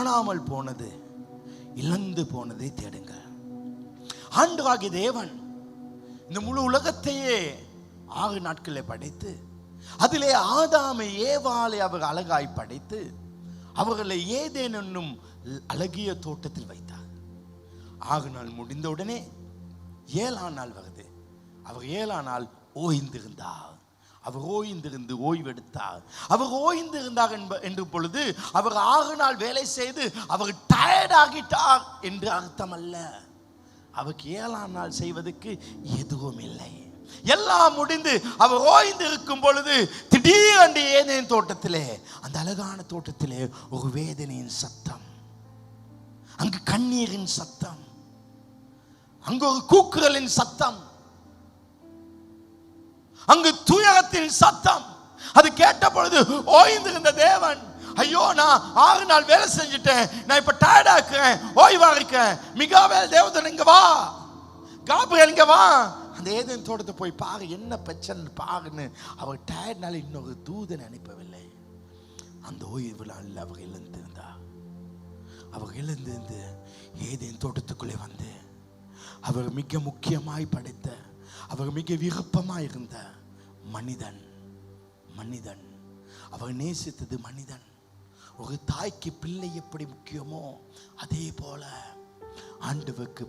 காணாமல் போனது, இழந்து போனதை தேடுங்க. ஆண்டவராகிய தேவன் இந்த முழு உலகத்தையே 6 நாட்களில் படைத்து, அதிலே ஆதாமை ஏவாளை அவர் அழகாய் படைத்து அவர்களை ஏதேன் என்னும் அழகிய தோட்டத்தில் வைத்தார். 6 நாள் முடிந்தவுடனே 7ஆம் நாள் வருது. அவர் 7ஆம் நாள் ஓய்ந்திருந்தார். அவர் ஓய்ந்திருந்து ஓய்வெடுத்தார். அவர் ஓய்ந்திருந்தார் என்று பொழுது அவர் 6 நாள் வேலை செய்து அவர் டயர்ட் ஆகிட்டார் என்று அர்த்தம் அல்ல. அவருக்கு 7ஆம் நாள் செய்வதற்கு எதுவும் இல்லை. எல்லாம் முடிந்து அவர் ஓய்ந்து இருக்கும் பொழுது திடீரென்று ஏதேன் தோட்டத்திலே, அந்த அழகான தோட்டத்திலே ஒரு வேதனையின் சத்தம், அங்கு கண்ணீரின் சத்தம், அங்கு ஒரு கூக்குரலின் சத்தம், அங்கு துயரத்தின் சத்தம். அது கேட்ட பொழுது ஓய்ந்திருந்த தேவன், ஐயோ நான் 6 நாள் வேலை செஞ்சுட்டேன், நான் இப்ப டயர்டா இருக்கிறேன், ஓய்வா இருக்கேன், மிகாவேல் தேவதன் இங்க வா, காபிரியேல் இங்க வா, அந்த ஏதேன் தோட்டத்தை போய் பாரு, என்ன பிரச்சனை பாருன்னு அவர் டயர்ட்னால இன்னொரு தூதனை அனுப்பவில்லை. அந்த ஓய்வு நாளில் அவர் எழுந்திருந்தார். அவர் எழுந்திருந்து ஏதேன் தோட்டத்துக்குள்ளே வந்து அவர் மிக முக்கியமாய் படைத்த, அவர் மிக விருப்பமாய் இருந்த மனிதன், அவர் நேசித்தது மனிதன். ஒரு தாய்க்கு பிள்ளை எப்படி முக்கியமோ அதே போல ஆண்டவருக்கு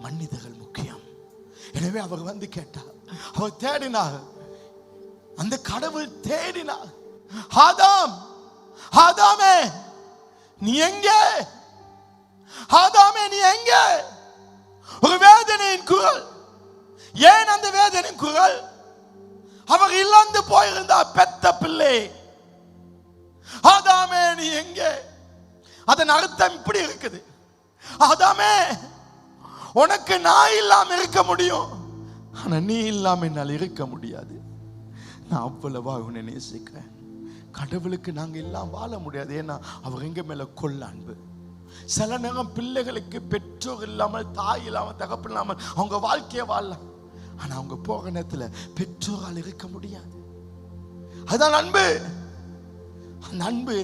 மனிதர்கள் முக்கியம். எனவே அவர் வந்து கேட்டார், அவர் தேடினார், அந்த கடவுள் தேடினார், ஆதாமே நீ எங்கே, ஆதாமே நீ எங்கே? ஒரு வேதனையின் குரல். ஏன் அந்த வேதனையின் குரல்? அவர் இழந்து போயிருந்தார் பெத்த பிள்ளை. ஆதாமே நீ எங்கே? அதன் அர்த்தம் இப்படி இருக்குது, ஆதாமே உனக்கு நான் இல்லாம இருக்க முடியும், ஆனா நீ இல்லாம என்னால் இருக்க முடியாது. நான் அவ்வளவா உன்னை நேசிக்கிறேன். கடவுளுக்கு நாங்க எல்லாம் வாழ முடியாது, ஏன்னா அவர் எங்க மேல கொள்ள அன்பு. சில நேரம் பிள்ளைகளுக்கு பெற்றோர் இல்லாமல், தாய் இல்லாமல், தகப்பன் இல்லாமல் அவங்க வாழ்க்கையை வாழலாம், ஆனா அவங்க போகிற நேரத்துல பெற்றோரால் இருக்க முடியாது. அதுதான் அன்பு, அந்த அன்பு.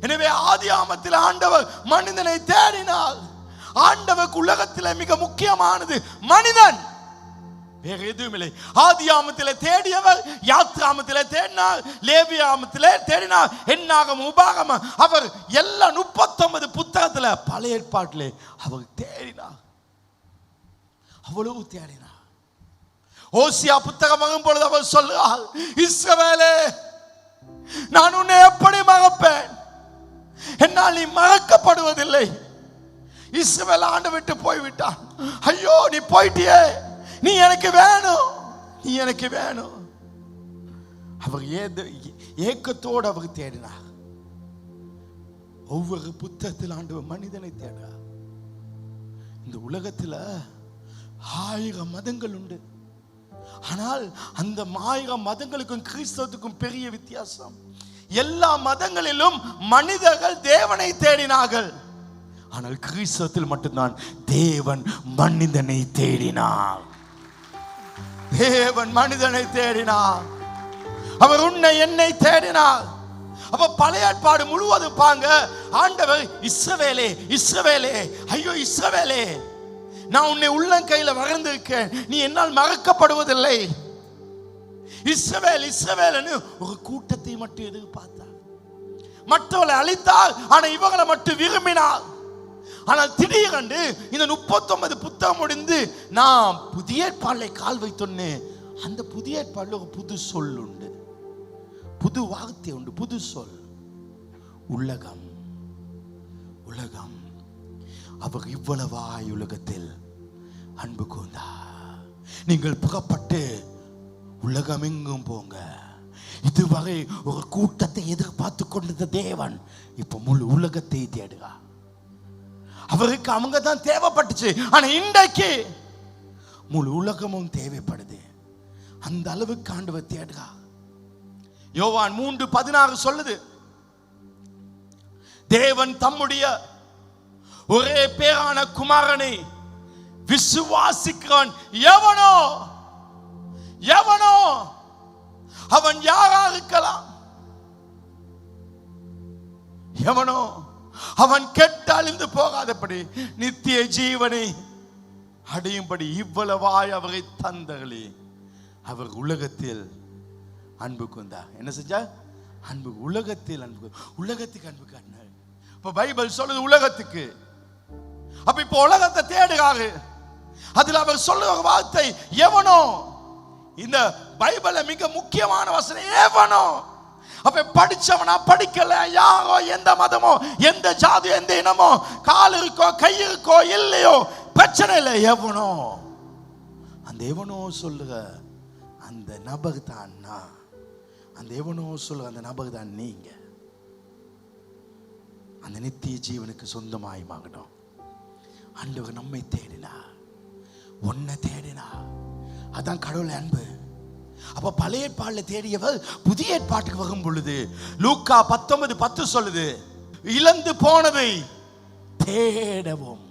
எனவே ஆதியாமத்தில் ஆண்டவர் மனிதனை தேடினார். ஆண்டவருக்கு உலகத்தில் மிக முக்கியமானது மனிதன், வேற எதுவும் இல்லை. ஆதியாமத்திலே தேடியவர் யாத்ராமத்திலே தேடினார், லேவியாமத்திலே தேடினார், என்னாகம உபாகம, அவர் எல்லா 39 புத்தகத்துல பழைய ஏற்பாட்டிலே அவர் தேடினார், அவ்வளவு தேடினார். ஓசியா புத்தகம் வாங்கும் பொழுது அவர் சொல்றார், இஸ்ரவேலே நான் உன்னை எப்படி மறப்பேன், என்னால் நீ மறக்கப்படுவதில்லை. இஸ்ரவேல் ஆண்டு விட்டு போய்விட்டான், ஐயோ நீ போயிட்டியே, நீ எனக்கு வேணும், நீ எனக்கு வேணும். அவர் ஏக்கத்தோடு அவர் தேடினார். ஒவ்வொரு புத்தகத்தில் ஆண்டவர் மனிதனை தேடுறார். இந்த உலகத்துல 1000 மதங்கள் உண்டு, ஆனால் அந்த 1000 மதங்களுக்கும் கிறிஸ்தவத்துக்கும் பெரிய வித்தியாசம். எல்லா மதங்களிலும் மனிதர்கள் தேவனை தேடினார்கள், ஆனால் கிறிஸ்தவத்தில் மட்டும்தான் தேவன் மனிதனை தேடினார். தேவன் மனிதனை தேடினார், அவர் உன்னை என்னை தேடினார். அப்ப பழைய ஏற்பாடு முழுவதும் பாங்க, ஆண்டவர் இஸ்ரவேலே இஸ்ரவேலே, ஐயோ இஸ்ரவேலே நான் உன்னை உள்ளங்கையில மறந்திருக்கேன், நீ என்னால் மறக்கப்படுவதில்லை. இஸ்ரவேல் இஸ்ரவேல்னு ஒரு கூட்டத்தை மட்டும் எதிர்பார்த்தார், மற்றவர்களை அழித்தார், ஆனா இவங்களை மட்டும் விரும்பினார். ஆனால் திடீரென்று இந்த 39 புத்தகம் முடிந்து நான் புதிய ஏற்பாடுல கால் வைத்தோன்னு, அந்த புதிய ஏற்பாடுல ஒரு புது சொல் உண்டு, புது வார்த்தை உண்டு, புது சொல், உலகம். உலகம். அவர் இவ்வளவாய் உலகத்தில் அன்பு கூர்ந்தார். நீங்கள் புறப்பட்டு உலகம் எங்கும் போங்க. இதுவரை ஒரு கூட்டத்தை எதிர்பார்த்து கொண்டிருந்த தேவன் இப்ப முழு உலகத்தை தேடுகிறார். அவருக்கு அவங்க தான் தேவைப்பட்டுச்சு, ஆனா இன்றைக்கு முழு உலகமும் தேவைப்படுது. அந்த அளவுக்கு ஆண்டவர் தேடுகிறார். யோவான் 3:16 சொல்லுது, தேவன் தம்முடைய ஒரே பேரான குமாரனை விசுவாசிக்கிறான் எவனோ எவனோ அவன் யாரா இருக்கலாம், எவனோ அவன் கெட்டு அழிந்து போகாதபடி நித்திய ஜீவனை அடையும்படி இவ்வளவாய் அவரை தந்தகளே. அவர் உலகத்தில் அன்பு கொண்டார். என்ன செஞ்சா? அன்பு. உலகத்தில் அன்பு. உலகத்துக்கு அன்பு காட்டினார். இப்ப பைபிள் சொல்லுது உலகத்துக்கு. அப்ப இப்ப உலகத்தை தேடுறாரு. அதுல அவர் சொல்லுற வார்த்தை எவனோ. இந்த பைபிள்ல மிக முக்கியமான வசனம் எவனோ. அப்ப படிச்சவனா படிக்கல, யாரோ, எந்த மதமோ, எந்த ஜாதி, எந்த இனமோ, கால் இருக்கோ கை இருக்கோ இல்லையோ பிரச்சனை இல்லை. எவனோ, அந்த எவனோ சொல்லுக அந்த நபர் தான் நான். அந்த எவனோ சொல்லுக அந்த நபர் தான் நீங்க. அந்த நித்திய ஜீவனுக்கு சொந்தமாய் மாகணும். ஆண்டவர் நம்மை தேடினா, உன்னை தேடினா, அதான் கடவுளை அன்பு. அப்ப பழைய ஏற்பாட்டில் தேடியவர் புதிய ஏற்பாட்டுக்கு வரும் பொழுது லூக்கா 19:10 சொல்லுது, இழந்து போனதை தேடவும்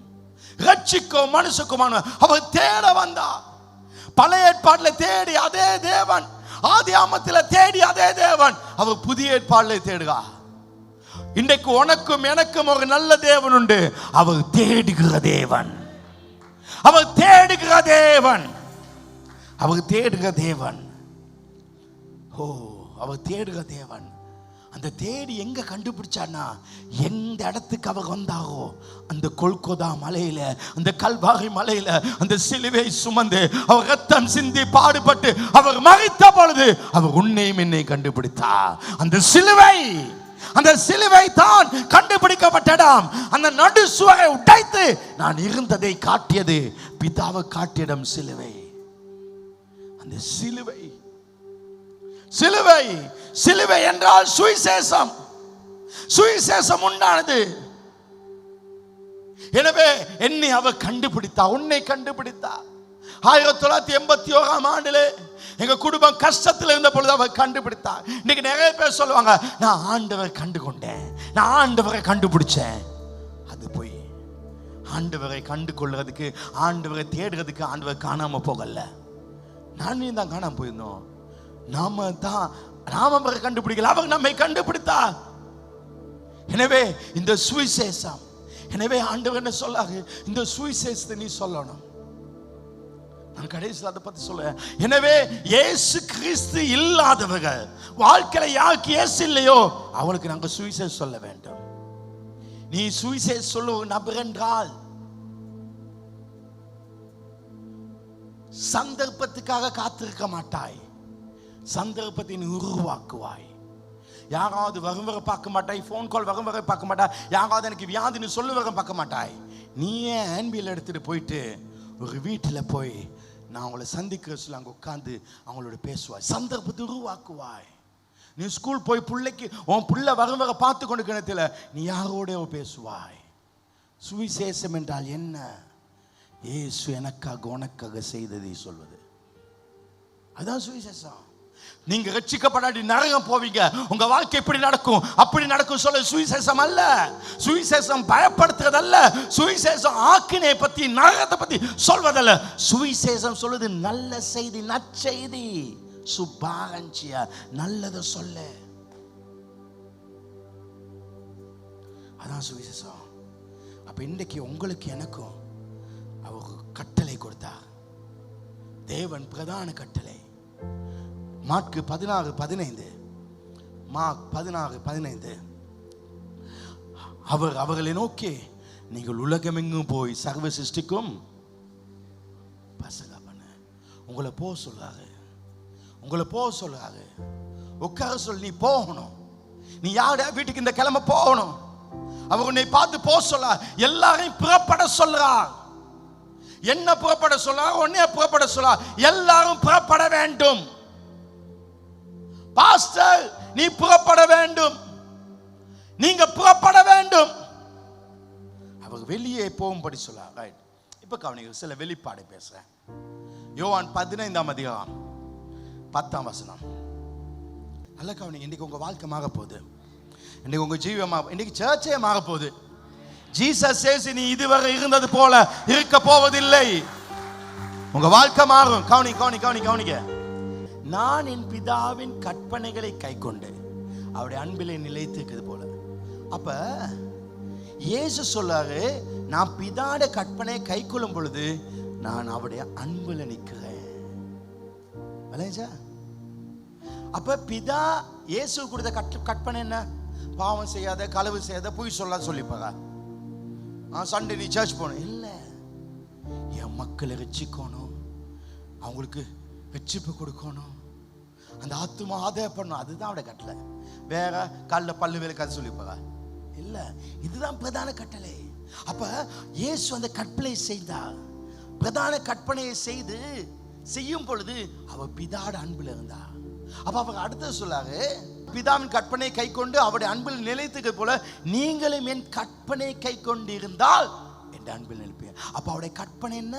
ரட்சிக்கும் மனுஷக்குமான அவர் தேட வந்தார். பழைய ஏற்பாட்டில் தேடி அதே தேவன், ஆதி ஆமத்தில் தேடி அதே தேவன் அவர் புதிய ஏற்பாட்டில் தேடுகிறார். இன்றைக்கு உனக்கும் எனக்கும் ஒரு நல்ல தேவன் உண்டு. அவர் தேடுகிற தேவன். அவர் தேடுகிற தேவன். அவர் தேடுகிற தேவன். ஓ, அவர் தேடுகிற தேவன். அந்த தேடி எங்க கண்டுபிடிச்சானா, எந்த இடத்துக்கு அவர் வந்தாரோ அந்த கொல்கொதா மலையில, அந்த கல்வாரி மலையில அந்த சிலுவை சுமந்து அவர் ரத்தம் சிந்தி பாடுபட்டு அவர் மரித்த பொழுது அவர் உன்னையும் என்னை கண்டுபிடித்தார். அந்த சிலுவை தான் கண்டுபிடிக்கப்பட்ட இடம். அந்த நடு சுவரை உடைத்து நான் இருந்ததை காட்டியது, பிதாவை காட்டிய இடம் சிலுவை. அந்த சிலுவை என்றால் சுவிசேஷம். சுவிசேஷம் உண்டானது. எனவே என்னை அவர் கண்டுபிடித்தா, உன்னை கண்டுபிடித்தா. 1981 ஆண்டிலே எங்க குடும்பம் கஷ்டத்தில் இருந்த பொழுது அவர் கண்டுபிடித்தார். இன்னைக்கு நிறைய பேர் சொல்லுவாங்க, நான் ஆண்டவரை கண்டு கொண்டேன், நான் ஆண்டவரை கண்டுபிடிச்சேன். அது போய் ஆண்டவரை கண்டு கொள்றதுக்கு, ஆண்டவரை தேடுறதுக்கு ஆண்டவர் காணாம போகல. நான் தான் காணாம போயிருந்தோம். நாம அவரை கண்டுபிடிக்கல, அவர் நம்மை கண்டுபிடித்தார். எனவே இந்த சுவிசேஷம், எனவே ஆண்டவர் என்ன சொல்லாரு, இந்த சுவிசேஷத்தை நீ சொல்லணும். நான் கடைசியில் அதை பத்தி சொல்ல. எனவே இயேசு கிறிஸ்து இல்லாதவர்கள் வாழ்க்கையில யாருக்கு இயேசு இல்லையோ அவனுக்கு நாங்கள் சுவிசேஷம் சொல்ல வேண்டும். நீ சுவிசேஷம் சொல்ல ஒரு நபர் என்றால் சந்தர்ப்பத்துக்காக காத்திருக்க மாட்டாய், சந்தர்ப்பத்தை நீ உருவாக்குவாய். யாராவது வரும் வரை பார்க்க மாட்டாய், ஃபோன் கால் வரும் வரை பார்க்க மாட்டாய், யாராவது எனக்கு வியாதின்னு சொல்ல வரை பார்க்க மாட்டாய். நீயே ஆன்பியில் எடுத்துட்டு போயிட்டு ஒரு வீட்டில் போய் நான் அவங்கள சந்திக்கிற சொல்ல அங்கே உட்காந்து அவங்களோட பேசுவாய், சந்தர்ப்பத்தை உருவாக்குவாய். நீ ஸ்கூல் போய் பிள்ளைக்கு உன் பிள்ளை வரும் வரை பார்த்து கொண்டு கிணத்துல நீ யாரோட பேசுவாய். சுவிசேஷம் என்றால் என்ன? இயேசு எனக்காக உனக்காக செய்ததை சொல்வது, அதான் சுவிசேஷம். நீங்க ரட்சிக்கப்படாட்டி நரகம் போவீங்க, உங்க வாழ்க்கை இப்படி நடக்கும் அப்படி நடக்கும் சொல்ல சுவிசேஷம் அல்ல. சுவிசேஷம் பயப்படுத்துறது அல்ல. சுவிசேஷம் ஆக்கினை பத்தி நரகத்தை பத்தி சொல்வதல்ல. சுவிசேஷம் சொல்லுது நல்ல செய்தி, நற்செய்தி, சுபாரஞ்சியா, நல்லதை சொல்ல. அதான் சுவிசேஷம். அப்ப இன்றைக்கு உங்களுக்கு எனக்கும் அவர் கட்டளை கொடுத்தார். தேவன் பிரதான கட்டளை. மார்க் 16:15 அவர்களை நோக்கி நீங்கள் உலகமெங்கும் போய் சர்வ சிருஷ்டிக்கும் பசங்க பண்ண உங்களை போக சொல்றாரு, உட்கார சொல்லி நீ போகணும். நீ யாருடைய வீட்டுக்கு இந்த கிழமை போகணும். அவர் உன்னை பார்த்து போக சொல்ல, எல்லாரையும் புறப்பட சொல்றார். என்ன புறப்பட சொல்றார்? உன்னைய புறப்பட சொல்றார். எல்லாரும் புறப்பட வேண்டும். பாஸ்டர் நீ புறப்பட வேண்டும், நீங்க புறப்பட வேண்டும். அவர் வெளியே போகும்படி சொல்றார். ரைட். இப்ப கவனிங்க, சில வெளிப்பாடு பேசுறேன். யோவான் 15:10 நல்ல கவனிங்க. இன்னைக்கு உங்க வாழ்க்கை மாற போகுது, இன்னைக்கு உங்க ஜீவமா, இன்னைக்கு சர்ச்சே மாற போகுது. ஜீசஸ் சேஸ் நீ இதுவரை இருந்தது போல இருக்க போவதில்லை. உங்க வாழ்க்கை மாறும். கவனிக்க. நான் என் பிதாவின் கற்பனைகளை கைக்கொண்டு அவருடைய அன்பிலே நிலைத்திருக்கிறது போல. அப்ப இயேசு சொல்றாரு, நான் பிதாட கற்பனை கை கொள்ளும் பொழுது நான் அவருடைய அன்புல நிக்கிறேன். அப்ப பிதா இயேசு கொடுத்த கற்பனை என்ன? பாவம் செய்யாத, களவு செய்யாத, பொய் சொல்லாத சொல்லிப்பாங்க. சண்டே நீ சர்ச் போகணும் இல்ல, என் மக்களை ரட்சிக்கணும், அவங்களுக்கு ரட்சிப்பு கொடுக்கணும், அந்த ஆத்துமா ஆதாய பண்ணணும். அதுதான் அவட கட்டளை. வேற கால்ல பல்லு வேலை கதை சொல்லிப்பாங்க இல்ல, இதுதான் பிரதான கட்டளை. அப்ப இயேசு அந்த கற்பனை செய்தார். பிரதான கற்பனையை செய்யும் பொழுது அவர் பிதாட அன்புல இருந்தா. அப்ப அவர் அடுத்து சொல்லாரு, பிதாவின் கற்பனை கை கொண்டு அவருடைய அன்பில் நிலைத்துக்கு போல நீங்களும் என் கற்பனை கை கொண்டு இருந்தால் என் அன்பில் நிலைப்பீங்க. அப்ப அவருடைய கற்பனை என்ன?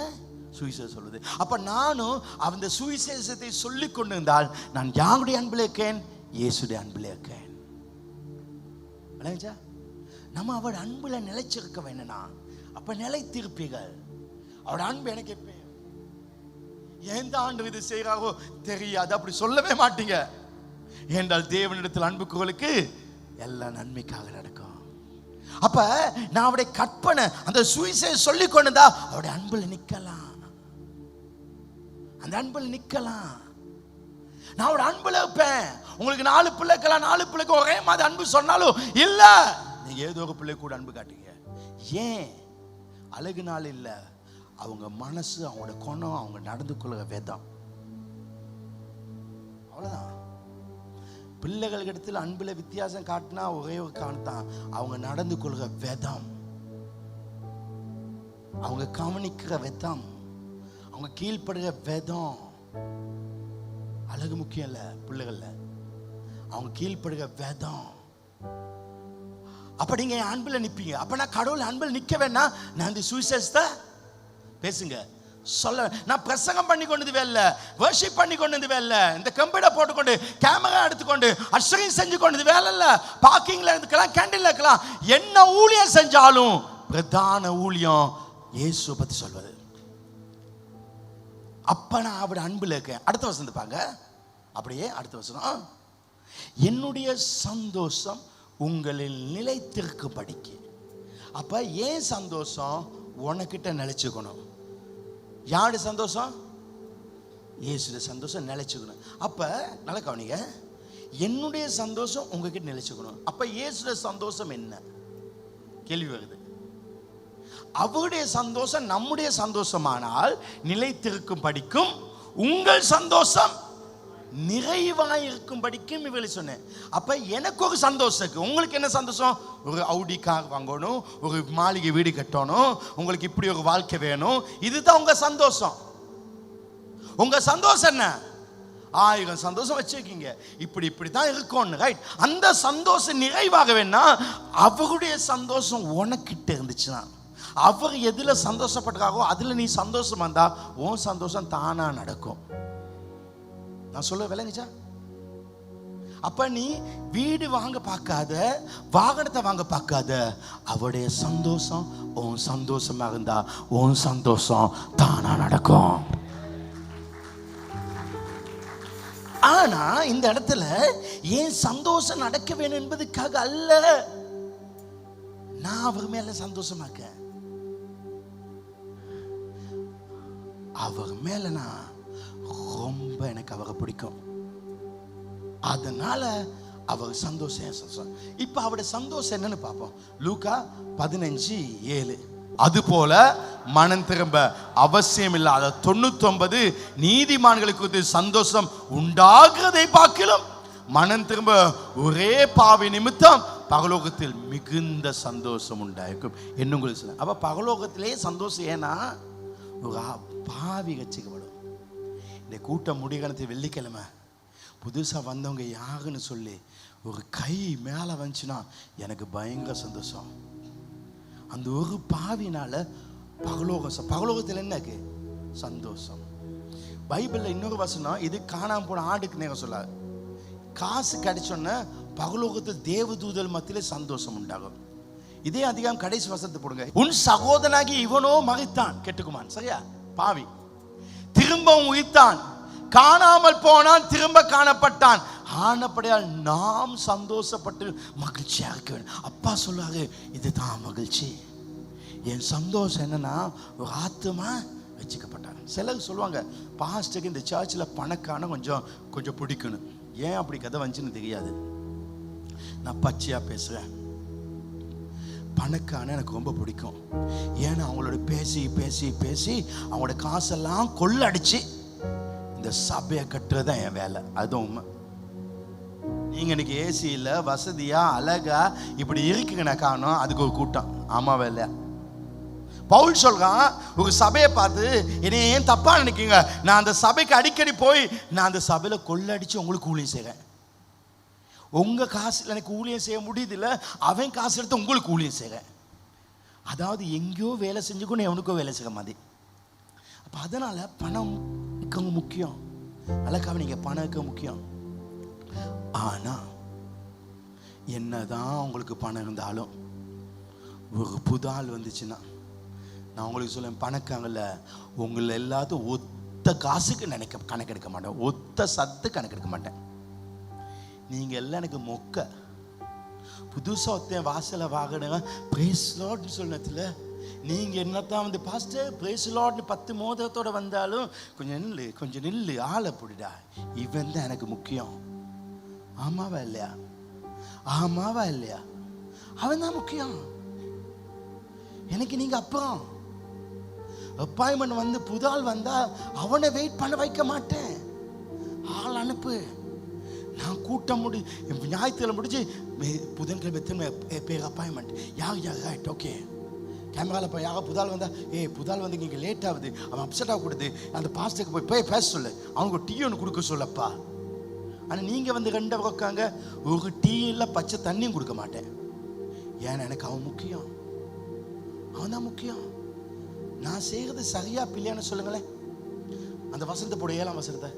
சுவிசேஷம் சொல்லுது. அப்ப நானும் அந்த சுவிசேஷத்தை சொல்லிக் கொண்டு இருந்தால் நான் யாருடைய அன்பில் இருக்கேன்? இயேசுடைய அன்பில் இருக்கேன். நம்ம அவருடைய அன்புல நிலைச்சிருக்க வேணும்னா அப்ப நிலைத்திருப்பீர்கள். அவருடைய அன்பு எனக்கு எப்ப எந்த ஆண்டு இது செய்யறாரோ தெரியாது அப்படி சொல்லவே மாட்டீங்க. ஏனென்றால் தேவனிடத்தில் அன்புக்கு எல்லாம் நன்மைக்காக நடக்கும். அப்ப நான் அவருடைய கற்பனை அந்த சுவிசேஷம் சொல்லிக் கொண்டுதா அவருடைய அன்புல நிக்கலாம். அந்த அன்புல நிக்கலாம். நான் ஒரு அன்புல இருப்பேன். உங்களுக்கு 4 பிள்ளைக்கலாம், 4 பிள்ளைக்கு ஒரே மாதிரி அன்பு சொன்னாலும் இல்ல, நீங்க ஏதோ ஒரு பிள்ளை கூட அன்பு காட்டுங்க. ஏன்? அழகுனால இல்ல, அவங்க மனசு, அவங்களோட குணம், அவங்க நடந்து கொள்கிற விதம். அவ்வளவுதான். பிள்ளைகளுக்கு இடத்துல அன்புல வித்தியாசம் காட்டினா ஒரே ஒரு காரணத்தான், அவங்க நடந்து கொள்கிற விதம், அவங்க கவனிக்கிற விதம், அவங்க கீழ்ப்படுகிற விதம். அழகு முக்கியம் இல்ல பிள்ளைகள்ல, அவங்க கீழ்ப்படுகிற விதம். அப்ப நீங்க அன்புல நிப்பீங்க. அப்ப நான் கடவுள் அன்புல நிக்க வேணா, நான் இந்த சுவிசேஷத்தை பேசுங்க சொல்ல. நான் பிரசங்கம் பண்ணி கொண்டது வேலை, வர்ஷிப் பண்ணி கொண்டது வேலை, இந்த கம்ப்யூட்டர் போட்டுக்கொண்டு கேமரா எடுத்துக்கொண்டு அஷரிங் செஞ்சு கொண்டது வேலை இல்ல. பார்க்கிங்ல இருக்கலாம், கேண்டீன்ல இருக்கலாம், என்ன ஊழியம் செஞ்சாலும் பிரதான ஊழியம் இயேசு பத்தி சொல்வது. அப்ப நான் அவருடைய அன்புல இருக்கேன். அடுத்த வசனம் பாங்க. அப்படியே அடுத்த வசனம், என்னுடைய சந்தோஷம் உங்களில் நிலைத்திருக்கும் படிக்கு. அப்ப ஏன் சந்தோஷம் உனக்கிட்ட நிலைச்சுக்கணும்? யாருடைய சந்தோஷம்? இயேசுடைய சந்தோஷம் நிலைச்சுக்கணும். அப்ப நல்ல கவனிங்க, என்னுடைய சந்தோஷம் உங்ககிட்ட நிலைச்சுக்கணும். அப்ப இயேசுடைய சந்தோஷம் என்ன? கேள்வி வருது. அவருடைய சந்தோஷம் நம்முடைய சந்தோஷமானால் நிலைத்திருக்கும் படிக்கும், உங்கள் சந்தோஷம் நிறைவாயிருக்கும் படிக்கும் இவளை சொன்னேன். அப்ப எனக்கு ஒரு சந்தோஷம் இருக்கு. உங்களுக்கு என்ன சந்தோஷம்? ஒரு அவுடி கார் வாங்கணும், ஒரு மாளிகை வீடு கட்டணும், உங்களுக்கு இப்படி ஒரு வாழ்க்கை வேணும், இதுதான் உங்க சந்தோஷம். உங்க சந்தோஷம் என்ன? 1000 சந்தோஷம் வச்சிருக்கீங்க, இப்படிதான் இருக்கும், ரைட்? அந்த சந்தோஷம் நிறைவாக வேணா அவருடைய சந்தோஷம் உனக்கிட்ட இருந்துச்சுன்னா, அவர் எதுல சந்தோஷப்படுறாரோ அதுல நீ சந்தோஷமா இருந்தா உன் சந்தோஷம் தானா நடக்கும். நான் சொல்ல விளங்குச்சா? அப்ப நீ வீடு வாங்க பார்க்காத, வாகனத்தை வாங்க பார்க்காத, அவருடைய சந்தோஷம் உன் சந்தோஷமா இருந்தா உன் சந்தோஷம் தானா நடக்கும். ஆனா இந்த இடத்துல ஏன் சந்தோஷம் நடக்க வேணும் என்பதுக்காக அல்ல, நான் அவர் மேல சந்தோஷமாக்க, அவர் மேல நான் ரொம்ப எனக்கு அவரை பிடிக்கும், அதனால அவர் சந்தோஷம். இப்ப அவருடைய சந்தோஷம் என்னன்னு பார்ப்போம். லூக்கா 15:7. அதுபோல மனம் திரும்ப அவசியம் இல்லாத 99 நீதிமான்களுக்கு சந்தோஷம் உண்டாகிறதை பார்க்கலாம், மனம் திரும்ப ஒரே பாவி நிமித்தம் பரலோகத்தில் மிகுந்த சந்தோஷம் உண்டாயிருக்கும் என்ன உங்களுக்கு சொல்ல. அப்ப பரலோகத்திலே சந்தோஷம். ஏன்னா ஒரு பாவி ரட்சிக்கப்படும். இந்த கூட்டம் முடிகணத்து வெள்ளிக்கிழமை புதுசா வந்தவங்க யாருன்னு சொல்லி ஒரு கை மேல வந்துச்சுன்னா எனக்கு பயங்கர சந்தோஷம். அந்த ஒரு பாவினால பரலோகத்தில் என்ன சந்தோஷம். பைபிள்ல இன்னொரு வசனம், இது காணாம போன ஆடுக்கு நேரம் சொல்லாது. காசு கிடைச்சோன்னா பரலோகத்தில் தேவதூதல் மத்தியிலே சந்தோஷம் உண்டாகும். இதே அதிகம் கடைசி வசனத்தை போடுங்க. உன் சகோதரனாகி இவனோ மகிழ்த்தான், கெட்டுக்குமான், சரியா? பாவி திரும்பவும் உயிர்த்தான், காணாமல் போனான், திரும்ப காணப்பட்டான், ஆனப்படியால் நாம் சந்தோஷப்பட்டு மகிழ்ச்சியாக இருக்க வேண்டும். அப்பா சொல்லுவாரு, இதுதான் மகிழ்ச்சி. என் சந்தோஷம் என்னன்னா, ஒரு ஆத்துமா வச்சுக்கப்பட்டாங்க. சிலர் சொல்லுவாங்க, பாஸ்டருக்கு இந்த சர்ச்சில் பணக்கான கொஞ்சம் பிடிக்கணும். ஏன் அப்படி கதை வந்துச்சுன்னு தெரியாது. நான் பச்சையா பேசுறேன். பணக்கான எனக்கு ரொம்ப பிடிக்கும். ஏன்னா அவங்களோட பேசி பேசி பேசி அவங்களோட காசெல்லாம் கொள்ளடிச்சு இந்த சபையை கட்டுறதுதான் என் வேலை. அதுவும் உண்மை. நீங்க இன்னைக்கு ஏசி இல்ல, வசதியா அழகா இப்படி இருக்குங்கண்ணா காரணம் அதுக்கு ஒரு கூட்டம். ஆமா வேலை. பவுல் சொல்றான், ஒரு சபையை பார்த்து என்னை ஏன் தப்பா நினைக்கீங்க, நான் அந்த சபைக்கு அடிக்கடி போய் நான் அந்த சபையில கொள்ளடிச்சு உங்களுக்கு ஊழியம் செய்றேன். உங்க காசுல எனக்கு ஊழியம் செய்ய முடியுது இல்ல, அவன் காசு எடுத்து உங்களுக்கு ஊழியம் செய்றேன். அதாவது எங்கேயோ வேலை செஞ்சுக்கணும், எவனுக்கோ வேலை செய்ய மாதிரி. அப்ப அதனால பணம் முக்கியம். நல்லா கவனிங்க, பணம் முக்கியம். ஆனா என்னதான் உங்களுக்கு பணம் இருந்தாலும் ஒரு புதால் வந்துச்சுன்னா, நான் உங்களுக்கு சொல்ல, பணக்காங்கல்ல உங்களை எல்லாத்தையும் ஒத்த காசுக்கு கணக்கெடுக்க மாட்டேன், ஒத்த சத்து கணக்கெடுக்க மாட்டேன். நீங்க எல்லாம் எனக்கு மொக்க. புதுசா ஒருத்தன் வாசலை வாங்கின பிரைஸ் லார்ட்னு சொன்னதுல நீங்க என்னத்தான் வந்து பாஸ்டர் பிரைஸ் லார்ட்னு 10 மோதிரத்தோட வந்தாலும் கொஞ்சம் நில்லு ஆளை புடிடா, இவன் தான் எனக்கு முக்கியம். ஆமாவா இல்லையா? ஆமாவா இல்லையா? அவன் தான் முக்கியம் எனக்கு. நீங்க அப்புறம் அப்பாயின்மெண்ட் வந்து புதால் வந்தா அவனை வெயிட் பண்ண வைக்க மாட்டேன். ஆள் அனுப்பு. நான் கூட்டம் ஞாயிற்றுல முடிச்சு புதன்கிழமை பேர் அப்பாயின்மெண்ட். யார் ரைட் ஓகே கேமராவில் யாரோ புதால் வந்தா, புதால் வந்து இங்கே லேட் ஆகுது, அவன் அப்செட் ஆகக்கூடாது, அந்த பாஸ்டருக்கு போய் பேச சொல்லு, அவனுக்கு டீ ஒன்று கொடுக்க சொல்லப்பா. ஆனால் நீங்கள் வந்து 2 உட்காங்க, ஒரு டீ இல்லை பச்சை தண்ணியும் கொடுக்க மாட்டேன். ஏன்னா எனக்கு அவன் முக்கியம். அவன் தான் முக்கியம். நான் செய்கிறது சரியா பிள்ளையான்னு சொல்லுங்களேன். அந்த வசனத்தை போட 7ஆம் வசனத்தை,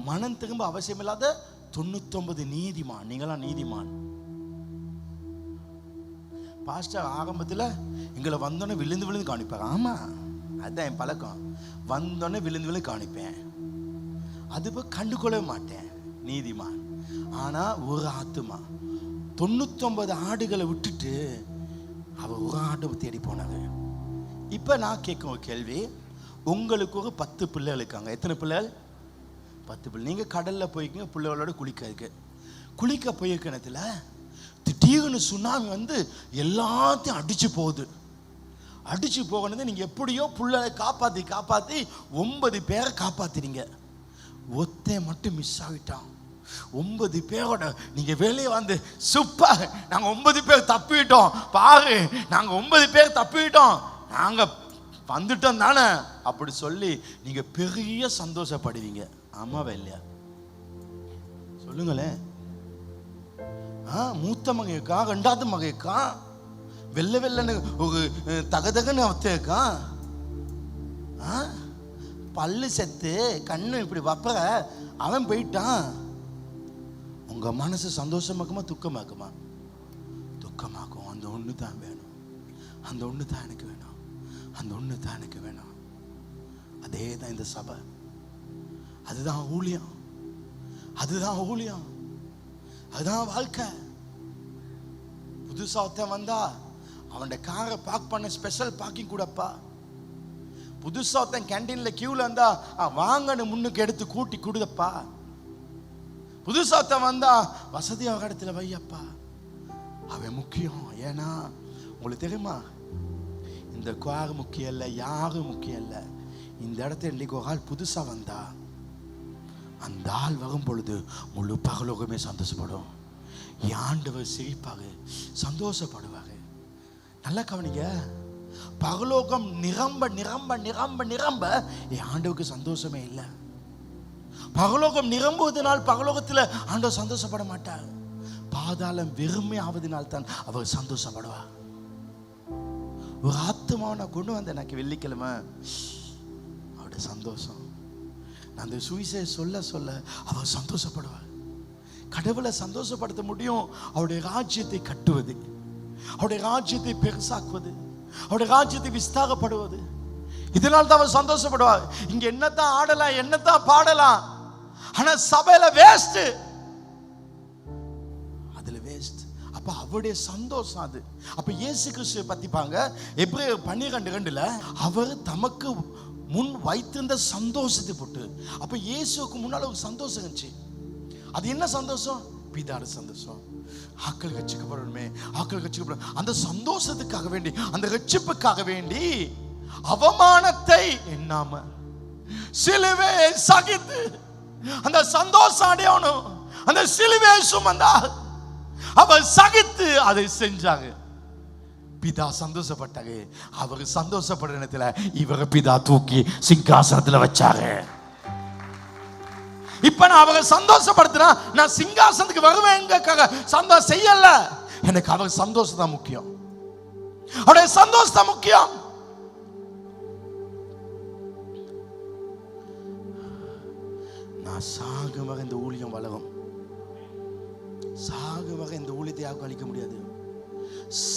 மனம் திரும்ப அவசியம் இல்லாத 99 நீதிமான். நீங்களாம் நீதிமான். பாஸ்டர் ஆரம்பத்தில் எங்களை வந்தோடனே விழுந்து காணிப்பார். ஆமா, அதுதான் என் பழக்கம். வந்தோடனே விழுந்து காணிப்பேன், அது போய் கண்டுகொள்ளவே மாட்டேன். நீதிமான். ஆனா ஒரு ஆத்துமா 99 ஆடுகளை விட்டுட்டு அவர் ஒரு ஆடு தேடி போனாங்க. இப்ப நான் கேட்கும் ஒரு கேள்வி, உங்களுக்கு ஒரு 10 பிள்ளைகள் இருக்காங்க. எத்தனை பிள்ளைகள்? 10 பிள்ளை. நீங்க கடல்ல போய்க்குங்க, பிள்ளைகளோட குளிக்க போயிருக்கணத்துல திடீர்னு சுனாமி வந்து எல்லாத்தையும் அடிச்சு போகுது. அடிச்சு போகணுது. நீங்க எப்படியோ பிள்ளை காப்பாத்தி 9 பேரை காப்பாத்தினீங்க. ஒத்தே மட்டும் மிஸ் ஆகிட்டான். 9 பேரோட நீங்க வெளியே வந்து சூப்பர், நாங்க 9 பேர் தப்பிட்டோம் பாரு, நாங்க 9 பேர் தப்பிட்டோம், நாங்க வந்துட்டோம் தானே அப்படி சொல்லி நீங்க பெரிய சந்தோஷப்படுவீங்க. ஆமாவா இல்லையா? சொல்லுங்களேன். மூத்த மகன் இருக்கான், 2வது மகன் இருக்கான், வெள்ளன்னு ஒரு தகதகன்னு அவத்த இருக்கான், பல்லு செத்து கண்ணு இப்படி வப்ப அவன் போயிட்டான். உங்க மனசு சந்தோஷமாக்குமா துக்கமாக்குமா? துக்கமாக்கும். அந்த ஒண்ணு தான் வேணும், அந்த ஒண்ணு தான் எனக்கு வேணும், அந்த ஒண்ணு தான் எனக்கு வேணும். அதே தான் இந்த சபை. அதுதான் ஊழியம், அதுதான் ஊழியம், அதுதான் வாழ்க்கை. புதுசா ஒருத்தன் வந்தா அவன் காரை பார்க் பண்ண ஸ்பெஷல் பார்க்கிங் கூடப்பா. புதுசா ஒருத்தன் கேண்டீன்ல கியூல இருந்தா வாங்கன்னு முன்னுக்கு எடுத்து கூட்டி கொடுதப்பா. புதுசா ஒருத்தன் வந்தா வசதியாக இடத்துல வையப்பா. அவன் முக்கியம். ஏன்னா உங்களுக்கு தெரியுமா, இந்த குவார் முக்கியம் இல்லை, யாரும் முக்கியம் இல்லை. இந்த இடத்துல இன்னைக்கு ஒரு ஆள் புதுசா வந்தா அந்த ஆள் வரும் பொழுது முழு பகலோகமே சந்தோஷப்படும். ஆண்டவர் சிரிப்பாக சந்தோஷப்படுவாங்க. நல்லா கவனிங்க, பகலோகம் நிரம்ப நிரம்ப நிரம்ப நிரம்ப என் ஆண்டவருக்கு சந்தோஷமே இல்லை. பகலோகம் நிரம்புவதனால் பகலோகத்தில் ஆண்டவர் சந்தோஷப்பட மாட்டார். பாதாளம் வெறுமை ஆவதனால் தான் அவர் சந்தோஷப்படுவார். ஒரு ஆத்மாவை நான் கொண்டு வந்தேன் எனக்கு வெள்ளிக்கிழமை, அவருடைய சந்தோஷம். நான் அந்த சுவிசேஷம் சொல்ல சொல்ல அவர் சந்தோஷப்படுவார். கடவுளை சந்தோஷப்படுத்த முடியும் அவருடைய ராஜ்யத்தை கட்டுவது, அவருடைய ராஜ்யத்தை பெருசாக்குவது, அவருடைய ராஜ்யத்தை விஸ்தாரப்படுவது. இதனால் தான் அவர் சந்தோஷப்படுவார். இங்க என்னத்தான் ஆடலாம், என்னத்தான் பாடலாம், ஆனா சபையில வேஸ்ட். அவருடைய சந்தோஷம் அது. அப்ப இயேசு கிறிஸ்துவை பத்திப்பாங்க எபிரேயர் 12:2 அவர் தமக்கு முன் வைத்திருந்த சந்தோஷத்தை போட்டு. அப்ப இயேசுக்கு முன்னால ஒரு சந்தோஷம் இருந்துச்சு. அது என்ன சந்தோஷம்? பிதாட சந்தோஷம். ஆக்கள் ரட்சிக்கப்படணுமே, ஆக்கள் ரட்சிக்கப்படணும். அந்த சந்தோஷத்துக்காக வேண்டி, அந்த ரட்சிப்புக்காக வேண்டி அவமானத்தை எண்ணாம சிலுவை சகித்து அந்த சந்தோஷம் அடையணும். அந்த சிலுவை சுமந்தா அவர் சகித்து அதை செஞ்சாங்க. பிதா சந்தோஷப்பட்டாங்க. அவர் சந்தோஷப்படுற நேரத்துல இவரை பிதா தூக்கி சிங்காசனத்துல வச்சாங்க. இப்ப நான் அவரை சந்தோஷப்படுத்தினா நான் சிங்காசனத்துக்கு வருவேங்கிறதுக்காக சந்தோஷம் செய்யல. எனக்கு அவர் சந்தோஷம் தான் முக்கியம். அவருடைய சந்தோஷம் தான் முக்கியம். நான் சாகும் வரை இந்த ஊழியம் வளரும். சாகு வரை இந்த ஊழியத்தை யாருக்கும் அளிக்க முடியாது.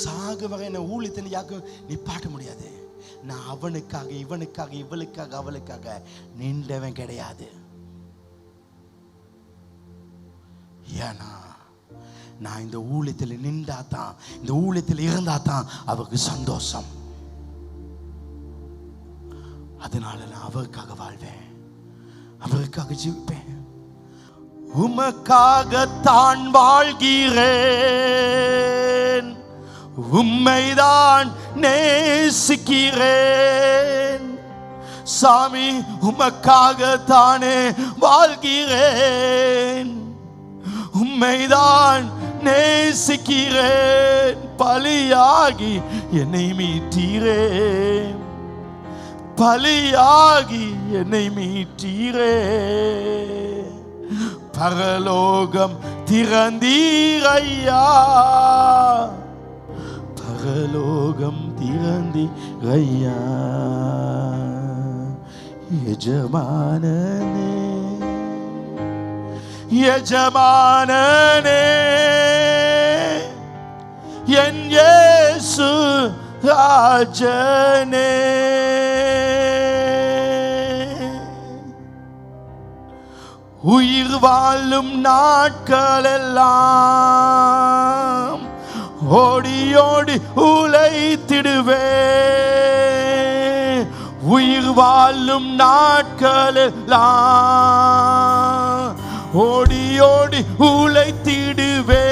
சாகு வரை என்ன ஊழியத்தை யாருக்கும் நிப்பாட்ட முடியாது. நான் அவனுக்காக, இவனுக்காக, இவளுக்காக, அவளுக்காக நின்றவன் கிடையாது. ஏன்னா நான் இந்த ஊழியத்தில் நின்றா தான், இந்த ஊழியத்தில் இருந்தா தான் அவருக்கு சந்தோஷம். அதனால நான் அவருக்காக வாழ்வேன், அவருக்காக ஜீவிப்பேன். உமக்காகத்தான் வாழ்கிறேன், உம்மைதான் நேசிக்கிறேன் சாமி. உமக்காகத்தானே வாழ்கிறேன், உம்மைதான் நேசிக்கிறேன். பலியாகி என்னை மீட்டீரேன், பலியாகி என்னை மீட்டீரேன். பரலோகம் திறந்தீரையா, பரலோகம் திறந்தீரையா. எஜமானனே, எஜமானனே, என் இயேசு ராஜனே. உயிர் வாழும் நாட்கள் எல்லாம் ஓடி ஓடி உழைத்திடுவேன். உயிர் வாழும் நாட்கள் எல்லாம் ஓடி ஓடி உழைத்திடுவேன்.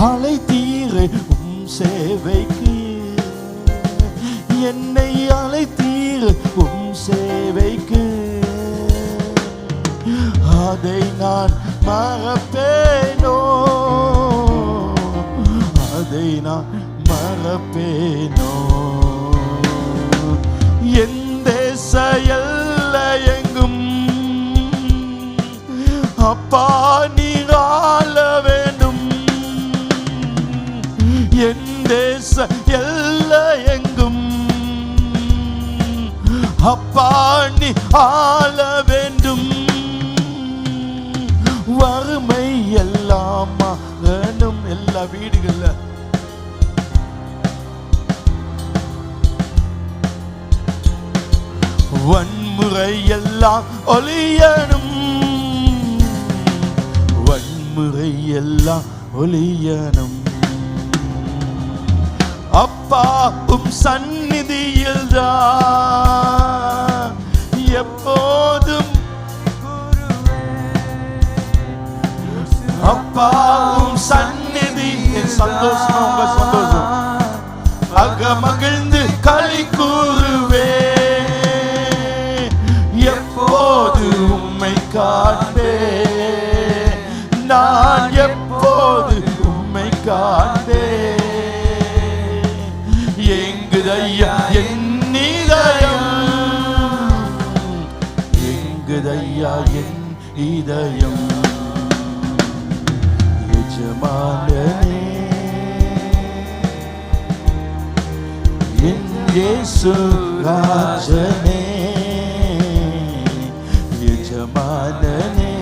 அழைத்தீரே உம் சேவைக்கு, என்னை அழைத்தீர் உம் சேவைக்கு. அதை நான் மறப்பேனோ, அதை நான் மறப்பேனோ. எந்த செயல்ல எங்கும் அப்பா நீர் ஆள வேண்டும். எந்த செயல்ல எங்கும் அப்பா நீ ஆள வேண்டும். வறுமை எல்லாம் மகனும் எல்லா வீடுகள்ல வன்முறை எல்லாம் ஒளியனும், வன்முறை எல்லாம் ஒளியனும். அப்பாவும் சந்நிதியில் தான் எப்போதும், அப்பாவும் சந்நிதி. என் சந்தோஷம் உங்க சந்தோஷம். அகமகிழ்ந்து களி கூறுவே, எப்போது உம்மை காண்பே, நான் எப்போது உம்மை காண்பே. எங்குதையா என் இதயம், எங்குதையா என் இதயம். எஜமானனே, என் இயேசு ராஜனே. எஜமானனே,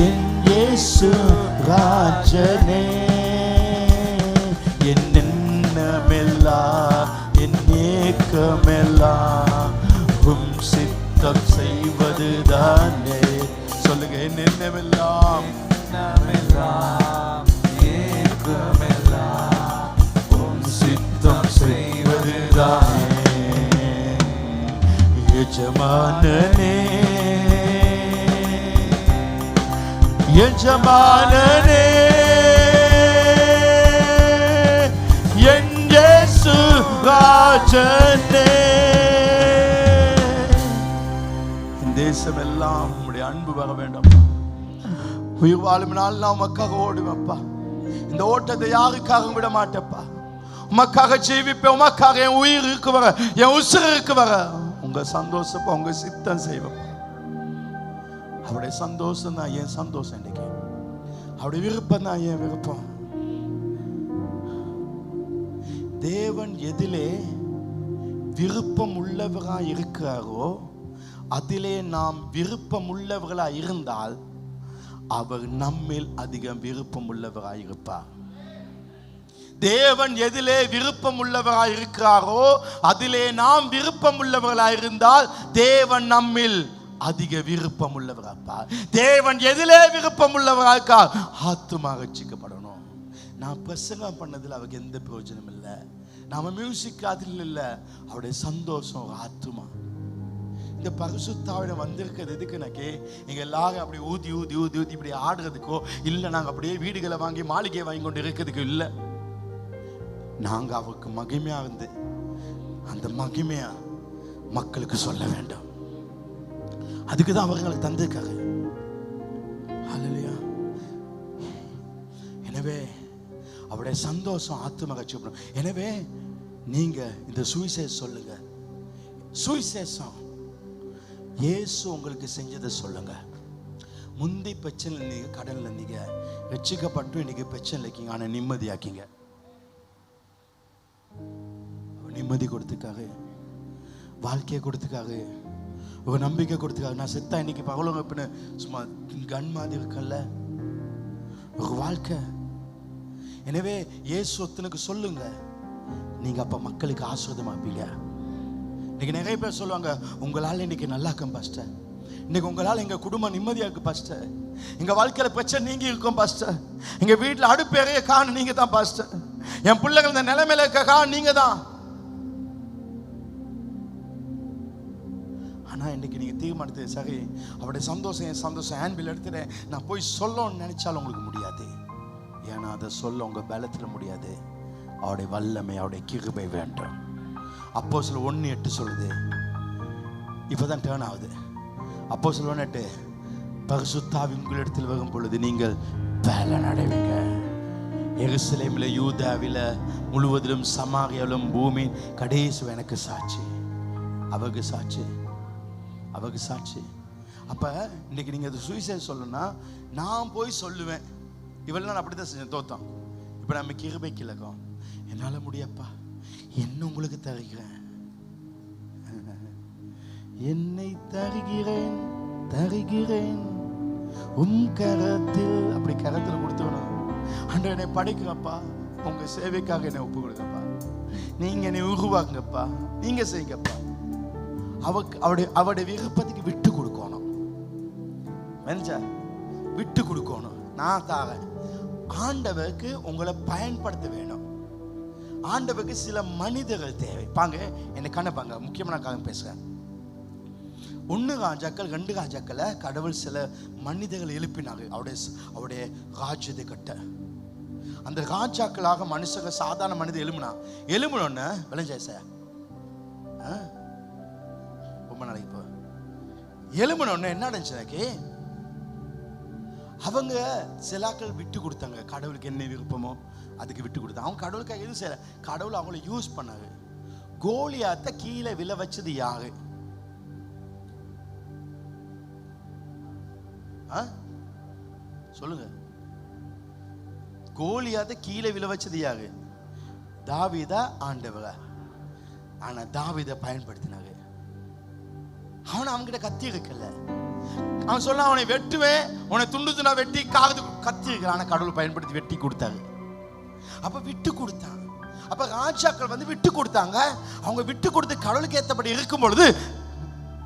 என் இயேசு ராஜனே. என் எண்ணமெல்லாம், என் ஏக்கமெல்லாம் உம் சித்தம் செய்வது தானே. சொல்லுங்க. என்னென்னமெல்லாம் சித்தம் செய்வதுதானே எஜமானனே, எஜமானனே, என் இயேசு ராஜனே. தேசம் எல்லாம் உம்முடைய அன்பு வர வேண்டும். உயிர் வாழும் நாள் நான் உமக்காக ஓடுவேன்ப்பா. இந்த ஓட்டத்தை யாருக்காக விட மாட்டேப்பா. உமக்காக ஜீவிப்பேன். உமக்காக என் உயிர் இருக்கு வர, என் உசுறு இருக்கு வர உங்க சந்தோஷப்பா, உங்க சித்தம் செய்வேன். அவருடைய சந்தோஷம் தான் என் சந்தோஷம். இன்னைக்கு அவருடைய விருப்பம் தான் என் விருப்பம். தேவன் எதிலே விருப்பம் உள்ளவராக இருக்கிறாரோ அதிலே நாம் விருப்பம் உள்ளவர்களாக இருந்தால் அவர் நம்மில் அதிகம் விருப்பம் உள்ளவராக இருப்பார். தேவன் எதிலே விருப்பம் உள்ளவராக இருக்கிறாரோ அதிலே நாம் விருப்பம் உள்ளவர்களாக இருந்தால் தேவன் நம்மில் அதிக விருப்பம் உள்ளவராப்பா. தேவன் எதிலே விருப்பம் உள்ளவராக்கா ஆத்துமா ரட்சிக்கப்படணும். நான் பிரசங்கம் பண்ணதில் அவருக்கு எந்த பிரயோஜனம் இல்லை. நாம மியூசிக் அதில் இல்லை. அவருடைய சந்தோஷம் ஆத்துமா. இந்த பரிசுத்தாவிடம் வந்திருக்கிறது எதுக்குனாக்கே எங்க எல்லாரும் அப்படி ஊதி ஊதி ஊதி ஊதி இப்படி ஆடுறதுக்கோ இல்லை, நாங்கள் அப்படியே வீடுகளை வாங்கி மாளிகையை வாங்கி கொண்டு இருக்கிறதுக்கோ இல்லை. நாங்க அவருக்கு மகிமையா இருந்து அந்த மகிமையா மக்களுக்கு சொல்ல வேண்டும். அதுக்குதான் அவங்களுக்கு தந்திருக்காரு. ஹல்லேலூயா. எனவே அவருடைய சந்தோஷம் ஆத்தும ரட்சிக்கப்படும். எனவே நீங்க இந்த சுவிசேஷம் சொல்லுங்க. சுவிசேஷம் இயேசு உங்களுக்கு செஞ்சதை சொல்லுங்க. முந்தி பிரச்சனை நீங்க கடன்ல நீங்க ரட்சிக்கப்பட்டு இன்னைக்கு பிரச்சனை இருக்கீங்க, ஆனா நிம்மதியாக்கீங்க. நிம்மதி கொடுத்துக்காக, வாழ்க்கையை கொடுத்துக்காக, ஒரு நம்பிக்கை கொடுத்துக்காக. நான் செத்தா இன்னைக்கு பகலங்க சும்மா கண் மாதிரி இருக்கல ஒரு வாழ்க்கை. எனவே இயேசு ஒருத்தனுக்கு சொல்லுங்க, நீங்க அப்ப மக்களுக்கு ஆசீர்வாதமாப்பீங்க. இன்னைக்கு நிறைய பேர் சொல்லுவாங்க, உங்களால் இன்னைக்கு நல்லா இருக்கும் பாஸ்டர், இன்னைக்கு உங்களால் எங்க குடும்பம் நிம்மதியா இருக்கு பாஸ்டர், எங்க வாழ்க்கையில பிரச்சனை நீங்க இருக்கும் பாஸ்டர், எங்க வீட்டுல அடுப்பு எறைய காரணம் நீங்க தான் பாஸ்டர், என் பிள்ளைகள் இந்த நிலைமையில இருக்க காரணம் நீங்க தான். ஆனா இன்னைக்கு நீங்க தீர்மானித்தது சரி, அவருடைய சந்தோஷம் என் சந்தோஷம் ஹேண்ட்பில் எடுத்துட்டேன் நான் போய் சொல்லணும்னு நினைச்சாலும் உங்களுக்கு முடியாது. ஏன்னா அதை சொல்ல உங்க பலத்துல முடியாது. அவருடைய வல்லமை, அவருடைய கிருபை வேண்டும். அப்போஸ்தலர் 1:8 சொல்லுது. இப்பதான் டேர்ன் ஆகுது. அப்போஸ்தலர் 1:8, பரிசுத்த ஆவி உங்களிடத்தில் வரும் பொழுது நீங்கள் பலன் அடைவீங்க. எருசலேமில், யூதாவில முழுவதிலும், சமாரியாவிலும், பூமி கடைசி எனக்கு சாட்சி. அவருக்கு சாட்சி, அவருக்கு சாட்சி. அப்ப இன்னைக்கு நீங்க அது சுவிசேஷம் சொல்லணும்னா நான் போய் சொல்லுவேன். இவெல்லாம் நான் அப்படித்தான் செஞ்சேன், தோத்தம். இப்ப நம்ம கிருபைக்கு இலக்கம். என்னால முடியப்பா, என்ன உங்களுக்கு தருகிறேன், என்னை தருகிறேன் தருகிறேன் கரத்தில். அப்படி கரத்தில் கொடுத்தவனும் அன்று என்னை படைக்கிறப்பா, உங்க சேவைக்காக என்னை ஒப்பு கொடுங்கப்பா, நீங்க என்னை உருவாக்குங்கப்பா, நீங்க செய்யுங்கப்பா. அவருடைய விருப்பத்துக்கு விட்டு கொடுக்கணும். விட்டு கொடுக்கணும். நான் தாரேன். ஆண்டவருக்கு உங்களை பயன்படுத்த வேணும். ஆண்டவருக்கு சில மனிதர்கள் தேவை. பாங்க என்னை கண்ணப்பாங்க, முக்கியமான காரணம் பேசுறேன். 1 ராஜாக்கள் 2 ராஜாக்களை கடவுள் சில மனிதர்கள் எழுப்பினாங்க அவருடைய ராஜ்யத்தை கட்ட. அந்த ராஜாக்களாக மனுஷங்க சாதாரண மனிதர் எழும்பினோன்னு விளைஞ்சாய் சார் ரொம்ப நாளைக்கு இப்போ எழும்பினோன்னு என்ன நடந்துச்சு, அவங்க சிலாக்கள் விட்டு கொடுத்தாங்க. கடவுளுக்கு என்ன விருப்பமோ அதுக்கு விட்டு கொடுத்தாங்க. அவங்க கடவுளுக்காக எதுவும் செய்யல. கடவுள் அவங்கள யூஸ் பண்ணாங்க. கோலியாத்தை கீழே விழ வச்சது யாரு? சொல்லுங்க. கோலியாத்தை கீழே விழ வச்சது யாரு? தாவீதா ஆண்டவர. ஆனா தாவீதை பயன்படுத்தினாங்க. அவனை அவங்கிட்ட கத்தி இருக்கல. அவன் சொல்ல அவனை வெட்டுவேன், உன்னை துண்டு துண்டா வெட்டி காது கத்தி இருக்கிறான். ஆனா கடவுள் பயன்படுத்தி வெட்டி கொடுத்தாங்க. அப்ப விட்டு கொடுத்தாங்க. அப்ப ராஜாக்கள் விட்டு கொடுத்தாங்க. அவங்க விட்டு கொடுத்து கடவுளுக்கு ஏற்றபடி இருக்கும் பொழுது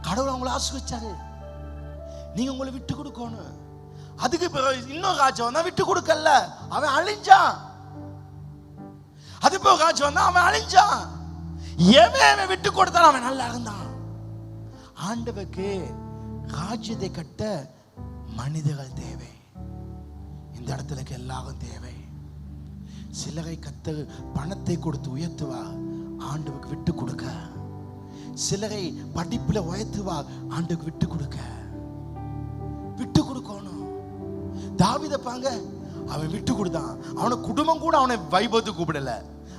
கடவுள் அவங்களை ஆசீர்வதிச்சாரு. நீங்க உங்களை விட்டு கொடுக்கணும். அதுக்கு பிறகு இன்னொரு ராஜா வந்தா விட்டு கொடுக்கல, அவன் அழிஞ்சான். அது போக ராஜா வந்தா அவன் அழிஞ்சான். எவன் விட்டு கொடுத்தான் அவன் நல்லா இருந்தான். ஆண்டவருக்கு ராஜ்யத்தை கட்ட மனிதர்கள் தேவை. இந்த இடத்துல எல்லாரும் தேவை. சிலரை கத்தர் பணத்தை கொடுத்து உயர்த்துவார், ஆண்டவருக்கு விட்டு கொடுக்க. சிலரை படிப்புல உயர்த்துவார், ஆண்டவருக்கு விட்டு கொடுக்க. விட்டு கொடுக்கணும். தாவீத பாங்க, அவன் விட்டு கொடுத்தான். அவனை குடும்பம் கூட அவனை வைபவத்துக்கு கூப்பிடல,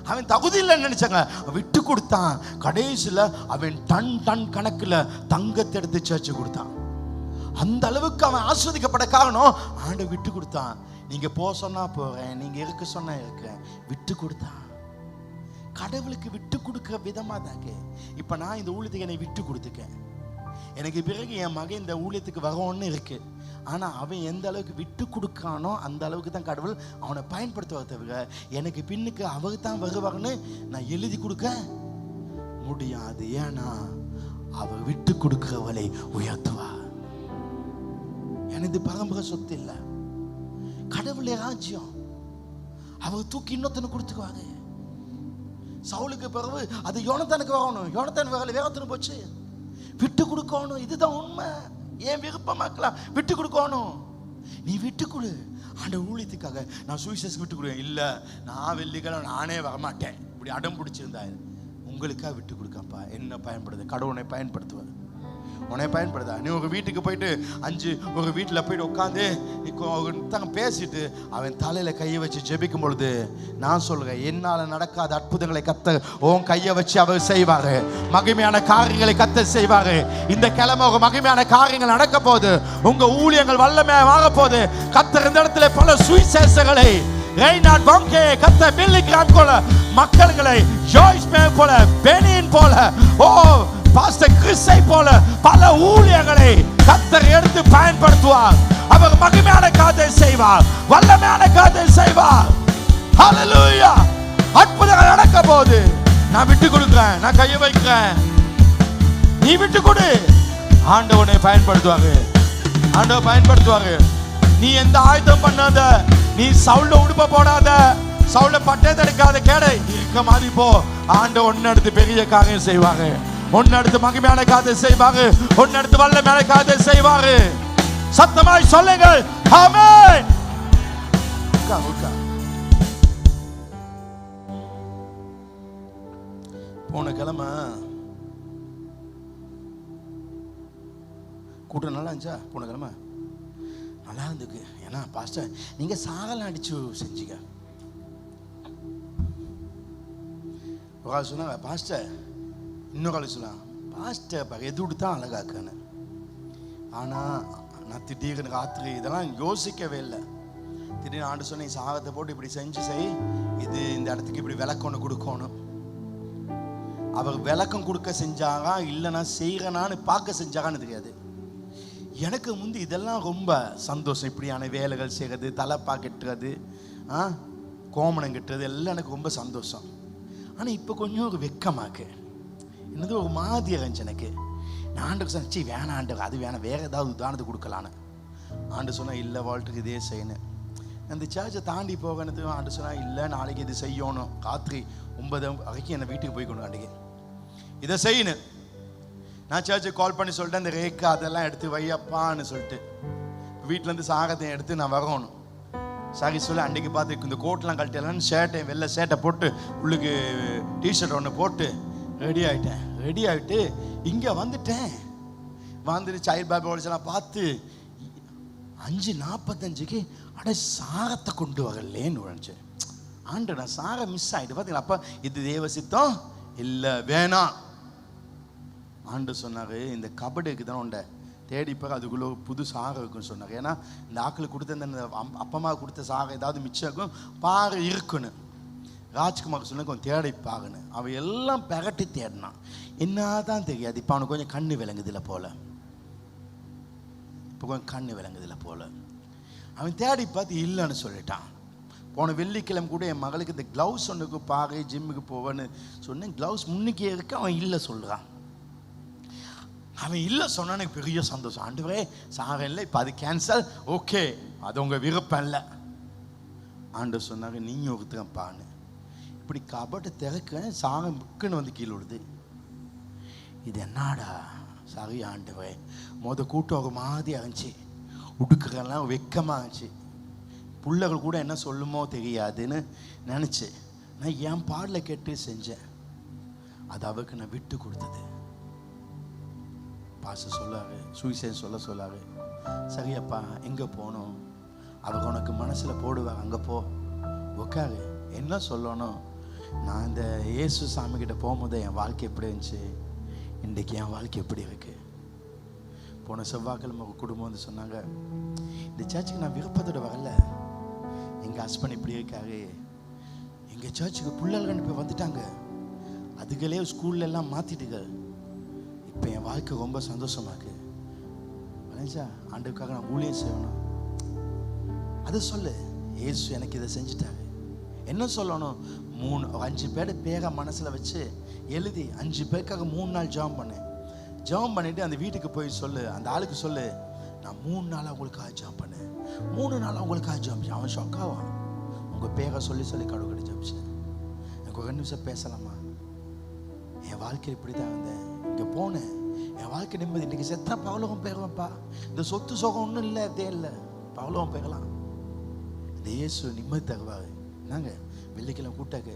அவன் தகுதி இல்லைன்னு நினைச்சாங்க, விட்டு கொடுத்தான். கடைசியில் அவன் டன் டன் கணக்குல தங்கத்தை எடுத்து சேர்ச்சு கொடுத்தான். அந்த அளவுக்கு அவன் ஆஸ்வதிக்கப்பட காரணம் ஆண்டவர் விட்டு கொடுத்தான். நீங்க போக சொன்னா போறேன், நீங்க இருக்க சொன்னா இருக்கேன், விட்டு கொடுத்தான். கடவுளுக்கு விட்டு கொடுக்கிற விதமா தாங்க. இப்ப நான் இந்த ஊழியத்துக்கு என்னை விட்டு கொடுத்துக்கேன். எனக்கு பிறகு என் மகன் இந்த ஊழியத்துக்கு வரணும்னு இருக்கு. ஆனா அவன் எந்த அளவுக்கு விட்டு கொடுக்கானோ அந்த அளவுக்கு தான் கடவுள் அவனை பயன்படுத்துவார். தவிர எனக்கு பின்னுக்கு அவருக்கு தான் வருவார்னு நான் எழுதி கொடுக்க முடியாது. ஏன்னா அவர் விட்டு கொடுக்கிறவளை உயர்த்துவார். எனக்கு பரம்பரை சொத்து இல்லை, கடவுளே ராஜ்யம். அவர் தூக்கி இன்னொருத்தனு கொடுத்துக்குவாங்க. சவுலுக்கு பிறகு அது யோனத்தானுக்கு வரணும், யோனத்தான் வேகத்துன்னு போச்சு. விட்டு கொடுக்கணும், இதுதான் உண்மை. ஏன் விருப்பமாக்கலாம், விட்டு கொடுக்கணும். நீ விட்டு கொடு. அந்த ஊழியத்துக்காக நான் சுவிசேஷம் விட்டு கொடுவேன், இல்லை நான் வெள்ளிக்கிழமை நானே வரமாட்டேன் இப்படி அடம் பிடிச்சிருந்தா, உங்களுக்காக விட்டு கொடுக்கப்பா. என்ன பயன்படுது? கடவுளை பயன்படுத்துவார். உன்னை பயன்படுதா? நீ உங்க வீட்டுக்கு போயிட்டு ஒரு வீட்டில் போயிட்டு உட்காந்து பேசிட்டு அவன் தலையில கையை வச்சு ஜெபிக்கும் பொழுது நான் சொல்றேன், என்னால நடக்காத அற்புதங்களை கர்த்தர் உன் கையை வச்சு அவர் செய்வாரு. மகிமையான காரியங்களை கர்த்தர் செய்வாரு. இந்த கிழமை ஒரு மகிமையான காரியங்கள் நடக்க போகுது. உங்க ஊழியங்கள் வல்லமையாக ஆக போகுது. கர்த்தர் இந்த இடத்துல பல சுவிசேஷங்களை ரெய்னாட் பங்கே கர்த்தர் பில்லி கிராம் போல மக்கள்களை, ஜாய்ஸ் மே போல, பெனின் போல, பாஸ்டர் கிறிஸ்தை போல பல ஊழியர்களை கர்த்தர் எடுத்து பயன்படுத்துவார். அவர் மகிமையான காரியத்தை செய்வார், வல்லமையான காரியத்தை செய்வார். ஹல்லேலூயா! அற்புதங்கள் நடக்க போகுது. நான் விட்டு கொடுக்கிறேன், நான் கையை வைக்கிறேன், நீ விட்டு கொடு. ஆண்டவனை பயன்படுத்துவாங்க, ஆண்டவர் பயன்படுத்துவாங்க. நீ எந்த ஆயுதம் பண்ணாத, நீ சவுல உடுப்ப போடாத, சவுல பட்டை தடுக்காத, கேடை இருக்க மாதிரி போ. ஆண்டவர் ஒன்னு எடுத்து பெரிய காரியம் செய்வாங்க, ஒன்னு எடுத்து மகிமையான காரியத்தை செய்வாங்க, ஒன்னு எடுத்து வல்லமையான காரியத்தை செய்வாங்க. சத்தமாய் சொல்லுங்கள் ஆமென். போன கிழமை கூட்டம் நல்லா இருந்துச்சா? போன கிழமை நல்லா இருந்துக்கு. ஏன்னா பாஸ்டர் நீங்க சாகலாம் அடிச்சு செஞ்சீங்க. ஒரு ஆள் சொன்னாங்க, பாஸ்டர் இன்னொரு ஆள் சொல்லலாம், பாஸ்டர் எது விடுத்தான் அழகாக்குன்னு. ஆனால் நான் திடீர்னு ராத்திரி இதெல்லாம் யோசிக்கவே இல்லை. திடீர்னு ஆண்டு சொன்ன சாகத்தை போட்டு இப்படி செஞ்சு செய், இது இந்த இடத்துக்கு இப்படி விளக்கொன்று கொடுக்கணும். அவர் விளக்கம் கொடுக்க செஞ்சாங்க, இல்லைன்னா செய்கிறனான்னு பார்க்க செஞ்சாங்கன்னு தெரியாது. எனக்கு முந்தி இதெல்லாம் ரொம்ப சந்தோஷம். இப்படியான வேலைகள் செய்கிறது, தலைப்பா கட்டுறது, கோமணம் கட்டுறது எல்லாம் எனக்கு ரொம்ப சந்தோஷம். ஆனால் இப்போ கொஞ்சம் ஒரு வெக்கமாக்கு, என்னது ஒரு மாதிரி இருந்துச்சு எனக்கு. நான் ஆண்டுக்கு சொன்னி வேணாம் ஆண்டு, அது வேணாம், வேறு ஏதாவது உதாரணத்துக்கு கொடுக்கலான்னு. ஆண்டு சொன்னால் இல்லை வாழ்த்துக்கு இதே செய்யணும். அந்த சர்ச்சை தாண்டி போகணுது. ஆண்டு சொன்னால் இல்லை நாளைக்கு இது செய்யணும், ராத்திரி 9 வரைக்கும் என்னை வீட்டுக்கு போய்க்கணும், அன்றைக்கி இதை செய்யணும். நான் சர்ச்சுக்கு கால் பண்ணி சொல்லிட்டேன், இந்த ரேக்கா அதெல்லாம் எடுத்து வையப்பான்னு சொல்லிட்டு வீட்டிலேருந்து சாகத்தையும் எடுத்து நான் வரணும். சாரி சொல்லி அன்றைக்கி பார்த்து இந்த கோட்டெலாம் கழட்டலாம், ஷர்ட்டை வெள்ளை ஷர்ட்டை போட்டு உள்ளுக்கு டிஷர்ட் ஒன்று போட்டு ரெடி ஆகிட்டேன். ரெடி ஆகிட்டு இங்கே வந்துட்டேன். வந்துட்டு சைல்ட் பேபோலிஸ்லாம் பார்த்து 5:45 அட சாகத்தை கொண்டு வரலேன்னு நினச்சி. ஆண்டு நான் சாக மிஸ் ஆகிட்டு பார்த்தீங்களா? அப்போ இது தேவ சித்தம் இல்லை, வேணாம். ஆண்டு சொன்னார், இந்த கபடுக்கு தான் உண்டை தேடிப்பார், அதுக்குள்ளே புது சாகம் இருக்குன்னு சொன்னார். ஏன்னா இந்த ஆக்களுக்கு கொடுத்த இந்த அப்பமா கொடுத்த சாகம் ஏதாவது மிச்சம் இருக்கும் பாரு இருக்குன்னு. ராஜ்குமார் சொன்ன கொஞ்சம் தேடிப்பாருன்னு. அவன் எல்லாம் பெரட்டி தேடினான், என்னதான் தெரியாது. இப்போ அவனுக்கு கொஞ்சம் கண்ணு விளங்குதில்ல போல, இப்போ கொஞ்சம் கண்ணு விளங்குதில்ல போல. அவன் தேடி பார்த்து இல்லைன்னு சொல்லிட்டான். போன வெள்ளிக்கிழமை கூட என் மகளுக்கு இந்த க்ளவுஸ் ஒன்றுக்கு பாரு, ஜிம்முக்கு போவேன்னு சொன்னேன். க்ளவுஸ் முன்னுக்கே இருக்கு, அவன் இல்லை சொல்கிறான். அவன் இல்லை சொன்னா எனக்கு பெரிய சந்தோஷம். ஆண்டவரே சாக இல்லை, இப்போ அது கேன்சல், ஓகே, அது உங்க விருப்பம் இல்லை. ஆண்டவர் சொன்னாங்க நீங்க ஒருத்தரப்பான்னு. இப்படி கபட்டை திறக்க சாக முக்குன்னு வந்து கீழே விடுது. இது என்னடா சரி ஆண்டவரே. கூட்டம் ஒரு மாதிரி இருந்துச்சு, உடுக்குறெல்லாம் வெக்கமாக இருந்துச்சு, பிள்ளைகள் கூட என்ன சொல்லுமோ தெரியாதுன்னு நினச்சி நான் என் பாடலை கேட்டு செஞ்சேன். அது அவருக்கு நான் விட்டு கொடுத்தது. பாச சொல்லாரு, சுவிசேஷம் சொல்லாரு. சரியப்பா எங்கே போகணும், அவங்க உனக்கு மனசில் போடுவாங்க, அங்கே போ உக்காரு. என்ன சொல்லணும், நான் இந்த இயேசு சாமி கிட்ட போகும்போது என் வாழ்க்கை எப்படி இருந்துச்சு, இன்றைக்கு என் வாழ்க்கை எப்படி இருக்கு. போன செவ்வாய்க்கிழமை ஒரு குடும்பம் வந்து சொன்னாங்க, இந்த சர்ச்சுக்கு நான் விருப்பத்தோட வரல, எங்கள் ஹஸ்பண்ட் இப்படி இருக்காரு, எங்கள் சர்ச்சுக்கு பிள்ளைகள் ரெண்டு பேர் வந்துட்டாங்க, அதுகளே ஸ்கூல்ல எல்லாம் மாற்றிட்டுங்க, இப்போ என் வாழ்க்கை ரொம்ப சந்தோஷமா இருக்கு. ஆண்டுக்காக நான் ஊழியம் செய்யணும். அதை சொல்லு, ஏசு எனக்கு இதை செஞ்சுட்டாரு. என்ன சொல்லணும், 5 பேர் பேரை மனசில் வச்சு எழுதி 5 பேருக்காக 3 நாள் ஜெபம் பண்ணேன். ஜெபம் பண்ணிட்டு அந்த வீட்டுக்கு போய் சொல்லு, அந்த ஆளுக்கு சொல்லு, நான் 3 நாளாக உங்களுக்காக ஜெபம் பண்ணேன், 3 நாளாக உங்களுக்காக ஜெபம். அவன் ஷாக்காவான். உங்கள் பேரை சொல்லி கடவுள் ஜெபிச்சேன். எனக்கு 2 நிமிஷம் பேசலாமா, என் வாழ்க்கை இப்படி தான் இருந்தேன், இங்கே போனேன், என் வாழ்க்கை நிம்மதி. இன்றைக்கி செத்தா பரலோகம் போயிடுவேன்ப்பா, இந்த சொத்து சுகம் ஒன்றும் இல்லை, அதே இல்லை, பரலோகம் போயிடலாம். இந்த இயேசு நிம்மதி தருவார். நாங்கள் வெள்ளிக்கிழமை கூட்டாக்கு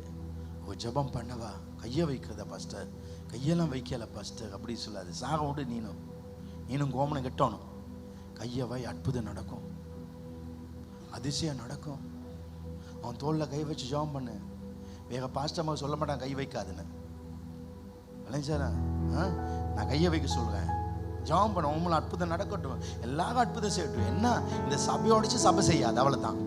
ஒரு ஜெபம் பண்ணவா, கையை வைக்கிறதா பாஸ்டர், கையெல்லாம் வைக்கல பாஸ்டர் அப்படி சொல்லாது. சாக விட்டு நீனும் கோமனம் கட்டணும். கையை வை, அற்புதம் நடக்கும், அதிசயம் நடக்கும். அவன் தோளில் கை வச்சு ஜெபம் பண்ணு. வேற பாஸ்டர் சொல்ல மாட்டான் கை வைக்காதுன்னு. சார் நான் கையை வைக்க சொல்றேன், ஜெபம் பண்ண, உங்களை அற்புதம் நடக்கட்டும், எல்லாரும் அற்புதம் செய்யட்டும். என்ன இந்த சபையோடச்சு சபை செய்யாது, அவ்வளவுதான்.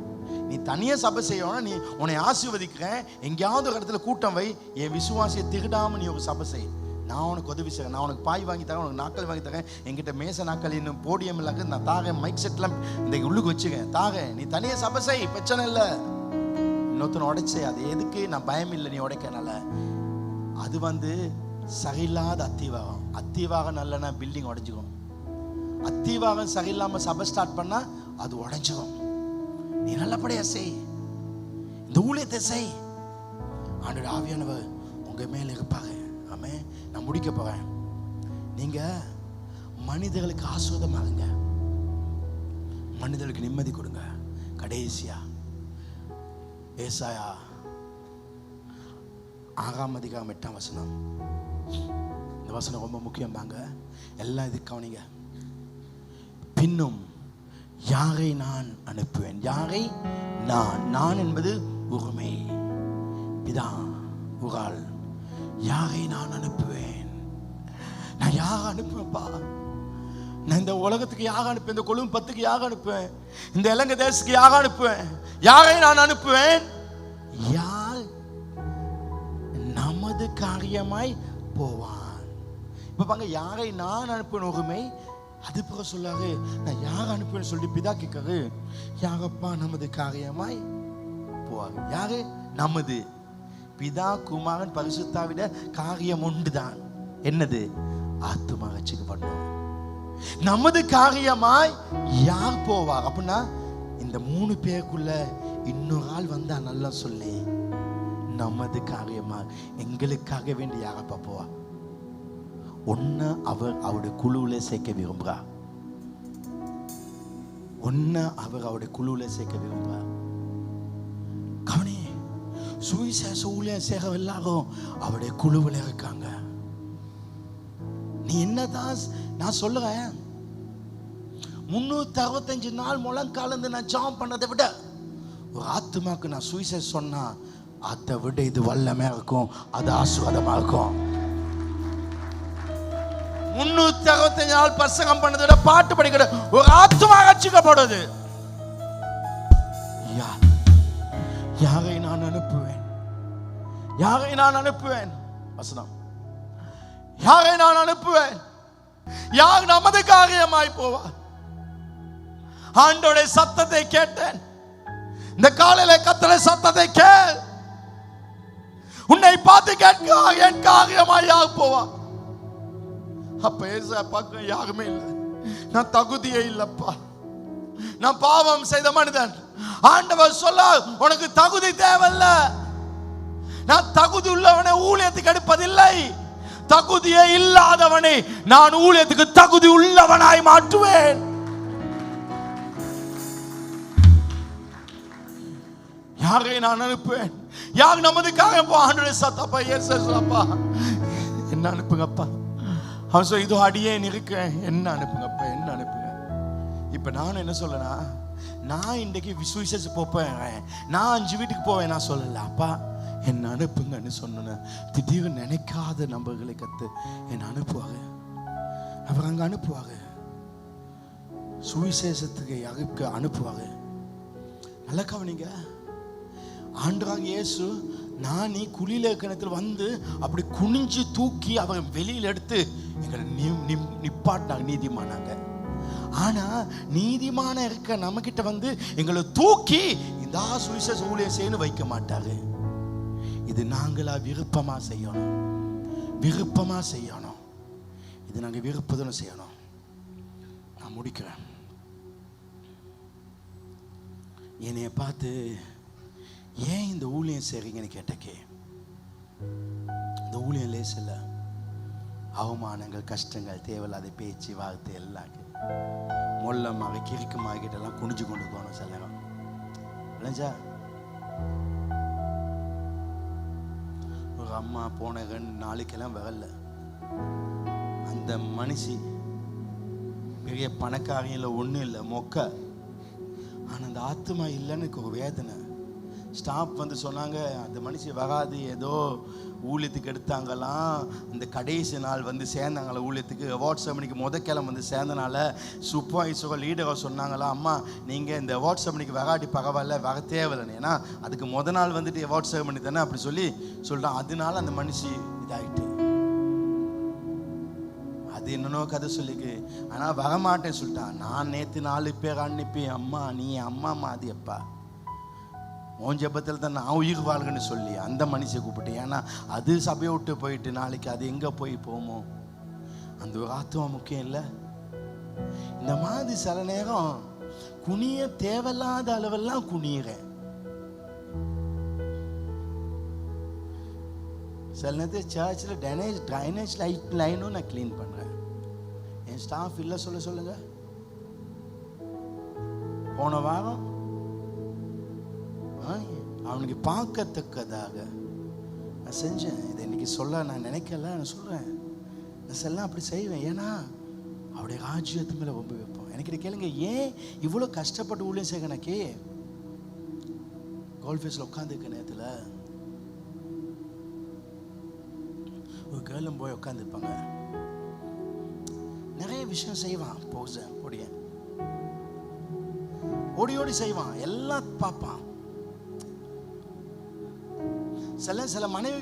நீ தனியாக சபை செய்யணும், நீ உன்னை ஆசீர்வதிக்கிறேன், எங்கேயாவது ஒரு இடத்துல கூட்டம் வை, என் விசுவாசியை திகடாமல் நீ ஒரு சபை செய், நான் உனக்கு உதவி செய்கிறேன், நான் உனக்கு பாய் வாங்கி தரேன், உனக்கு நாட்கள் வாங்கி தரேன், என்கிட்ட மேச நாட்கள் இன்னும் போடியம் இல்லாத நான் தாரேன், மைக் செட்லாம் இந்த உள்ளுக்கு வச்சுக்கேன் தாரேன், நீ தனியாக சபை செய், பிரச்சனை இல்லை. இன்னொருத்தனை உடைச்சே, அது எதுக்கு, நான் பயம் இல்லை நீ உடைக்கனால. அது சரியில்லாத அத்திவாகம். அத்திவாகம் நல்லனா பில்டிங் உடைஞ்சிக்கும், அத்திவாகம் சரியில்லாமல் சபை ஸ்டார்ட் பண்ணா அது உடைஞ்சிக்கும். நீ நல்லபடியா செய், இந்த ஊழியத்தை செய், ஆண்டவருடைய ஆவியானவர் உங்க மேல இருப்பாங்க. ஆமே, நான் முடிக்க போறேன். நீங்க மனிதர்களுக்கு ஆசீர்வாதமாகுங்க, மனிதர்களுக்கு நிம்மதி கொடுங்க. கடைசியா ஏசாயா 6ஆம் அதிகாரம் 8ஆம் வசனம். இந்த வசனம் ரொம்ப முக்கியம் தாங்க, எல்லாம் இதுக்கு கவனிங்க. பின்னும் யாரை நான் அனுப்புவேன், யாரை நான் என்பது உரிமை, பிதா உகால், யாரை நான் அனுப்புவேன், நான் யாரை அனுப்புவேன்ப்பா, நான் இந்த உலகத்துக்கு யாக அனுப்புவேன், இந்த கொழும்பு 10க்கு யாக அனுப்புவேன், இந்த இலங்கை தேசத்துக்கு யாக அனுப்புவேன். யாரை நான் அனுப்புவேன், யார் நமது காரியமாய் போவான். இப்ப பாங்க, யாரை நான் அனுப்புவேன் உரிமை, அது பிற சொல்லாரு, நான் யாரை அனுப்புவேன்னு சொல்லி பிதா கேட்காரு, யாரப்பா நமது காரியமாய் போவாங்க. யாரு நமது, பிதா குமாரன் பரிசுத்தாவிட காரியம் ஒன்றுதான், என்னது, ஆத்துமா ரட்சிக்கப்படணும். நமது காரியமாய் யார் போவார் அப்படின்னா, இந்த 3 பேருக்குள்ள இன்னொரு ஆள் வந்தா நல்லா சொல்லி, நமது காரியமா எங்களுக்காக வேண்டி யாரப்பா போவா, ஒன்னு அவருடைய குழுவில சேர்க்க விரும்புறா, ஒன்னு அவருடைய குழுவில சேர்க்க விரும்புறா. கவனி, சுவிசேஷ ஊழியம் சேர எல்லாரும் அவருடைய குழுவில் இருக்காங்க. நீ என்னதான் நான் சொல்லுறேன், 365 நாள் முழங்காலந்து நான் ஜெபம் பண்ணதை விட ஒரு ஆத்துமாக்கு நான் சுவிசேஷம் சொன்னா அதை விட இது வல்லமையா இருக்கும், அது ஆசீர்வாதமா இருக்கும். 365 நாள் பிரசங்கம் பண்ணதை விட பாட்டு படிக்கிற ஒரு ஆத்துமா ரட்சிக்கப்படுது. யாரை நான் அனுப்புவேன், யாரை நான் அனுப்புவேன், வசனம், யாரை நான் அனுப்புவேன், யார் நமது காரியமாய் போவார். ஆண்டவருடைய சத்தத்தை கேட்டேன், இந்த காலையில கர்த்தருடைய சத்தத்தை கேள், உன்னை பார்த்து கேட்க, என் காரியமாய் யார் போவார். அப்ப ஏசாப்பாக்கு யாருமே இல்லை, நான் தகுதியே இல்லப்பா, நான் பாவம் செய்த மனிதன். ஆண்டவர் சொல்ல, உனக்கு தகுதி தேவையில்ல, நான் தகுதி உள்ளவனை ஊழியத்துக்கு எடுப்பதில்லை, தகுதியே இல்லாதவனை நான் ஊழியத்துக்கு தகுதி உள்ளவனாய் மாற்றுவேன். யாரை நான் அனுப்புவேன்? யார் நமதுக்காக ஆண்டவரே சத்தப்பா ஏசப்பா என்ன அனுப்புங்கப்பா. அவன் சொல்ல, இதோ அடியேன் இருக்கேன், என்ன அனுப்புங்கப்பா, என்ன அனுப்புங்க. இப்ப நான் என்ன சொல்லனா, நான் இன்றைக்கு விசுவாச போப்பேன், நான் 5 வீட்டுக்கு போவேன், நான் சொல்லல அப்பா என்ன அனுப்புங்கன்னு சொன்ன. திடீர்னு நினைக்காத நபர்களை கத்து என்ன அனுப்புவாங்க. அவர் அங்க அனுப்புவாங்க, சுவிசேஷத்துக்கு யாருக்கு அனுப்புவாங்க. நல்ல கவனிங்க, ஆண்டவராகிய இயேசு நான் நீ குழியில கிணத்துல வந்து அப்படி குனிஞ்சு தூக்கி அவரை வெளியில எடுத்து எங்களை நிப்பாட்டினாங்க, நீதிமானாங்க. ஆனா நீதிமான இருக்க நம்ம கிட்ட வந்து எங்களை தூக்கி இந்த சுவிசேஷ ஊழியம் செய்யணும் வைக்க மாட்டாரு. இது நாங்களா விருப்பமா செய்யணும், விருப்பமா செய்யணும். இது நாங்க விருப்பதுன்னு செய்யணும். நான் முடிக்கிறேன். என்னைய பார்த்து ஏன் இந்த ஊழியம் செய்றீங்கன்னு கேட்டக்கே, இந்த ஊழியம் லேசில்ல. அவமானங்கள், கஷ்டங்கள், தேவையில்லாத பேச்சு வார்த்தை எல்லாம் மொல்லமாக கிறுக்கமாகிட்டெல்லாம் குனிஞ்சு கொண்டு போகணும். சில நேரம் விளைஞ்சா ஒரு அம்மா போன 2 நாளைக்கெல்லாம் வரல. அந்த மனுஷி பெரிய பணக்காரியில் ஒன்றும் இல்லை, மொக்க. ஆனால் அந்த ஆத்மா இல்லைன்னு எனக்கு ஒரு வேதனை. ஸ்டாஃப் வந்து சொன்னாங்க, அந்த மனுஷி வராது, ஏதோ ஊழியத்துக்கு எடுத்தாங்களாம், இந்த கடைசி நாள் வந்து சேர்ந்தாங்களா ஊழியத்துக்கு. அவார்ட் செரமனிக்கு கிழமை வந்து சேர்ந்தனால சூப்பர்வைசரோ லீடரோ சொன்னாங்களா, அம்மா நீங்கள் இந்த அவார்ட் செரமனிக்கு வராட்டி பரவாயில்ல, வர தேவையில்லைன்னு, ஏன்னா அதுக்கு நாள் வந்துட்டு அவார்ட் செரமனி தானே அப்படி சொல்லிட்டான். அதனால அந்த மனுஷி இதாயிட்டு. அது என்னன்னோ கதை சொல்லிக்கு. ஆனால் வரமாட்டேன்னு சொல்லிட்டான். நான் நேற்று 4 பேர் அனுப்பி, அம்மா நீ அம்மா மாதிரி அப்பா உன் ஜெபத்தில் தான் நான் உயிர் வாழ்கன்னு சொல்லி அந்த மனுஷை கூப்பிட்டேன். ஏன்னா அது சபையை விட்டு போயிட்டு நாளைக்கு அது எங்கே போகுமோ, அந்த ஒரு ஆத்மா முக்கியம் இல்லை. இந்த மாதிரி சில நேரம் குனிய தேவையில்லாத அளவெல்லாம் குனிகிறேன். சில நேரத்தில் சர்ச்சில் ட்ரைனேஜ் லைனும் நான் கிளீன் பண்ணுறேன். என் ஸ்டாஃப் இல்லை சொல்லுங்க. போன வாரம் அவனுக்கு பார்க்கத்தக்கதாக நான் செஞ்சேன். இதை இன்னைக்கு சொல்ல நான் நினைக்கல, நான் சொல்கிறேன். நான் செல்லாம் அப்படி செய்வேன். ஏன்னா அவருடைய ராஜ்யத்து மேலே ரொம்ப வைப்போம். எனக்கு கேளுங்க, ஏன் இவ்வளோ கஷ்டப்பட்டு ஊழியம் செய்ய? எனக்கு கோல்ட் ஃபேஸில் உட்காந்துருக்க நேரத்தில் ஒரு கேர்ளும் போய் உட்காந்துருப்பாங்க. நிறைய விஷயம் செய்வான், ஓடி செய்வான், எல்லாம் பார்ப்பான். சில மனைவி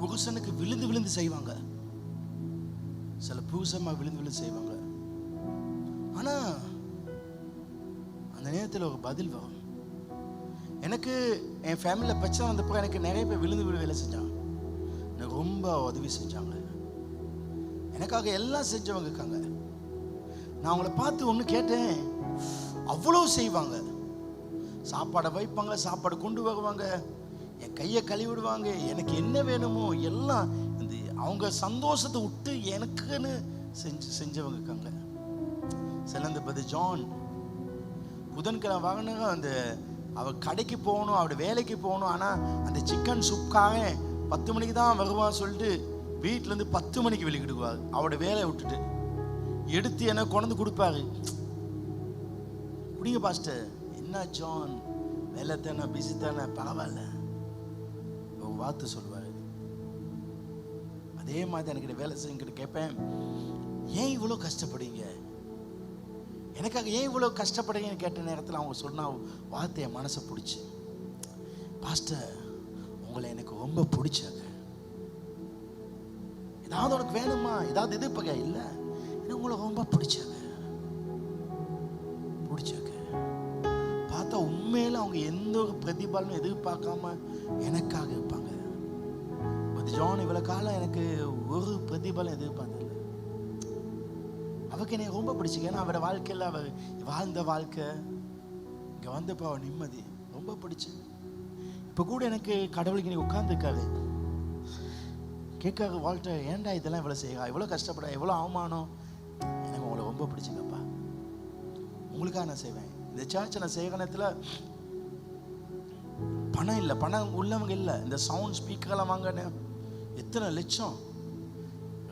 புருஷனுக்கு விழுந்து செய்வாங்க, சில புருஷமா விழுந்து செய்வாங்க. ஆனா அந்த நேரத்தில் ஒரு பதில் வரும். எனக்கு என் ஃபேமிலியில் பிரச்சனை வந்தப்போ எனக்கு நிறைய பேர் விழுந்து வேலை செஞ்சாங்க, எனக்கு ரொம்ப உதவி செஞ்சாங்க, எனக்காக எல்லாம் செஞ்சவங்க இருக்காங்க. நான் அவங்கள பார்த்து ஒன்று கேட்டேன், அவ்வளோ செய்வாங்க. சாப்பாடை வைப்பாங்க, சாப்பாடு கொண்டு வருவாங்க, என் கையை கழுவி விடுவாங்க, எனக்கு என்ன வேணுமோ எல்லாம். இந்த அவங்க சந்தோஷத்தை விட்டு எனக்குன்னு செஞ்சவங்க இருக்காங்க. சில இந்த ஜான் புதன்கிழமை வாங்கினாங்க, அந்த அவள் கடைக்கு போகணும், அவட வேலைக்கு போகணும். ஆனால் அந்த சிக்கன் சூப்காக 10 மணிக்கு தான் வருவான்னு சொல்லிட்டு வீட்டிலேருந்து 10 மணிக்கு வெளிக்கிடுவார். அவட வேலையை விட்டுட்டு எடுத்து எனக்கு கொண்டு கொடுப்பாரு. குடிங்க பாஸ்டர், என்ன ஜான் வேலை தானே, பிஸி தானே, பரவாயில்ல, ஒரு வார்த்தை சொல்லுவார். அதே மாதிரி எனக்கு வேலை செஞ்சுக்கிட்டு கேட்பேன், ஏன் இவ்வளோ கஷ்டப்படுறீங்க, எனக்காக ஏன் இவ்வளோ கஷ்டப்படுறீங்கன்னு கேட்ட நேரத்தில் அவங்க சொன்ன வார்த்தை என் மனசை பிடிச்சி, பாஸ்டர் உங்களை எனக்கு ரொம்ப பிடிச்சாங்க, ஏதாவது உனக்கு வேணுமா, ஏதாவது எதிர்ப்பக இல்லை, எனக்கு உங்களை ரொம்ப பிடிச்சாங்க. பார்த்தா உண்மையில அவங்க எந்த ஒரு பிரதிபலனும் எதிர்பார்க்காம எனக்காக இருப்பாங்க. ஜான் இவ்வளவு காலம் எனக்கு ஒரு பிரதிபலம் எதிர்பார்த்ததில்லை. அவருக்கு என்னை ரொம்ப பிடிச்சிக்க. ஏன்னா அவரோட வாழ்க்கையில் அவர் வாழ்ந்த வாழ்க்கை, இங்கே வந்தப்போ அவர் நிம்மதி ரொம்ப பிடிச்சி. இப்போ கூட எனக்கு கடவுளுக்கு நீ உட்காந்துருக்காரு, கேட்காரு, வால்டர் ஏன்டா இதெல்லாம் இவ்வளோ செய்யா, இவ்வளோ கஷ்டப்பட, எவ்வளோ அவமானம், எனக்கு உங்களை ரொம்ப பிடிச்சிக்கப்பா, உங்களுக்காக நான் செய்வேன். இந்த சர்ச்சை நான் செய்கிற நேரத்தில் பணம் இல்லை, பணம் உள்ளவங்க இல்லை. இந்த சவுண்ட் ஸ்பீக்கர்லாம் வாங்கின எத்தனை லட்சம்,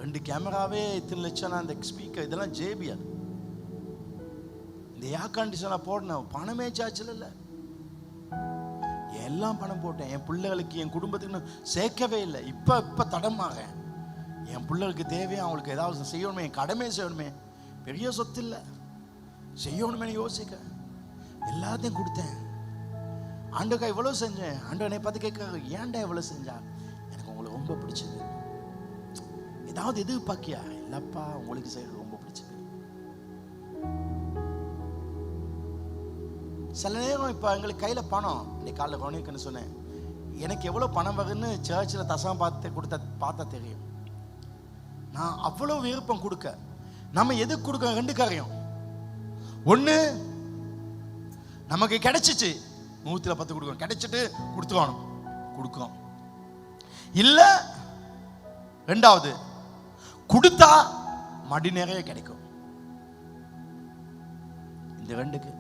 2 கேமராவே இத்தனை லட்சம். அந்த ஸ்பீக்கர் இதெல்லாம் ஜேபிஆர். இந்த ஏர் கண்டிஷனாக போடணும், பணமே சார்ஜில் இல்லை. எல்லாம் பணம் போட்டேன். என் பிள்ளைகளுக்கு என் குடும்பத்துக்கு சேர்க்கவே இல்லை. இப்போ தடமாகறேன். என் பிள்ளைகளுக்கு தேவையா, அவங்களுக்கு ஏதாவது செய்யணுமே, என் கடமையை செய்யணுமே, பெரிய சொத்து இல்லை, செய்யணுமே யோசிக்க எல்லாத்தையும் கொடுத்தேன். ஆண்டக்கா இவ்வளோ செஞ்சேன். ஆண்டவனை பார்த்து கேட்க, ஏன்டா இவ்வளோ செஞ்சா, எனக்கு உங்களை ரொம்ப பிடிச்சது, ஏதாவது எதிர்பார்க்கியா, இல்லப்பா உங்களுக்கு செய்ய ரொம்ப பிடிச்சது. சில நேரம் இப்போ எங்களுக்கு கையில் பணம், இன்னைக்கு காலையில் கவனிக்கன்னு சொன்னேன், எனக்கு எவ்வளோ பணம் வருதுன்னு சர்ச்சில் தசம் பார்த்தா தெரியும். நான் அவ்வளோ விருப்பம் கொடுக்க, நம்ம எதுக்கு கொடுக்க 2 காரியம். ஒன்று, நமக்கு கிடைச்சிச்சு 110 கொடுக்கணும், கிடைச்சிட்டு கொடுக்கணும். இல்ல ரெண்டாவது, கொடுத்தா மடி நிறைய கிடைக்கும். இந்த 2க்கு.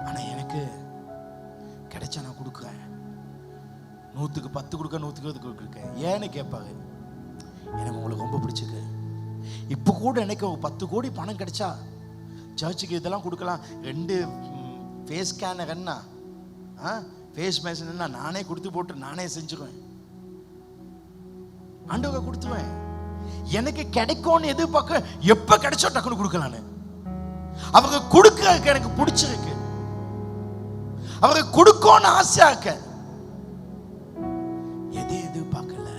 ஆனா எனக்கு கிடைச்சா நான் கொடுக்குறேன், 100க்கு 10 கொடுக்க, 100க்கு 20 கொடுக்க. ஏன்னு கேட்பாரு, எனக்கு உங்களுக்கு ரொம்ப பிடிச்சிருக்கு. இப்போ கூட எனக்கு 10 கோடி பணம் கிடைச்சா சர்ச்சுக்கு இதெல்லாம் கொடுக்கலாம். 2 ஃபேஸ் ஸ்கேனர் என்ன, ஃபேஸ் மேஷன் என்ன, நானே கொடுத்து போட்டு நானே செஞ்சுக்குவேன். ஆண்டவரை கொடுத்துவேன். எனக்கு கிடைக்கும்னு எதிர்பார்க்க, எப்ப கிடைச்சோ டக்குன்னு கொடுக்கலான்னு. அவங்க கொடுக்கறதுக்கு எனக்கு பிடிச்சிருக்கு, அவங்க கொடுக்கும்னு ஆசையா இருக்க. எதை எதிர்பார்க்கல.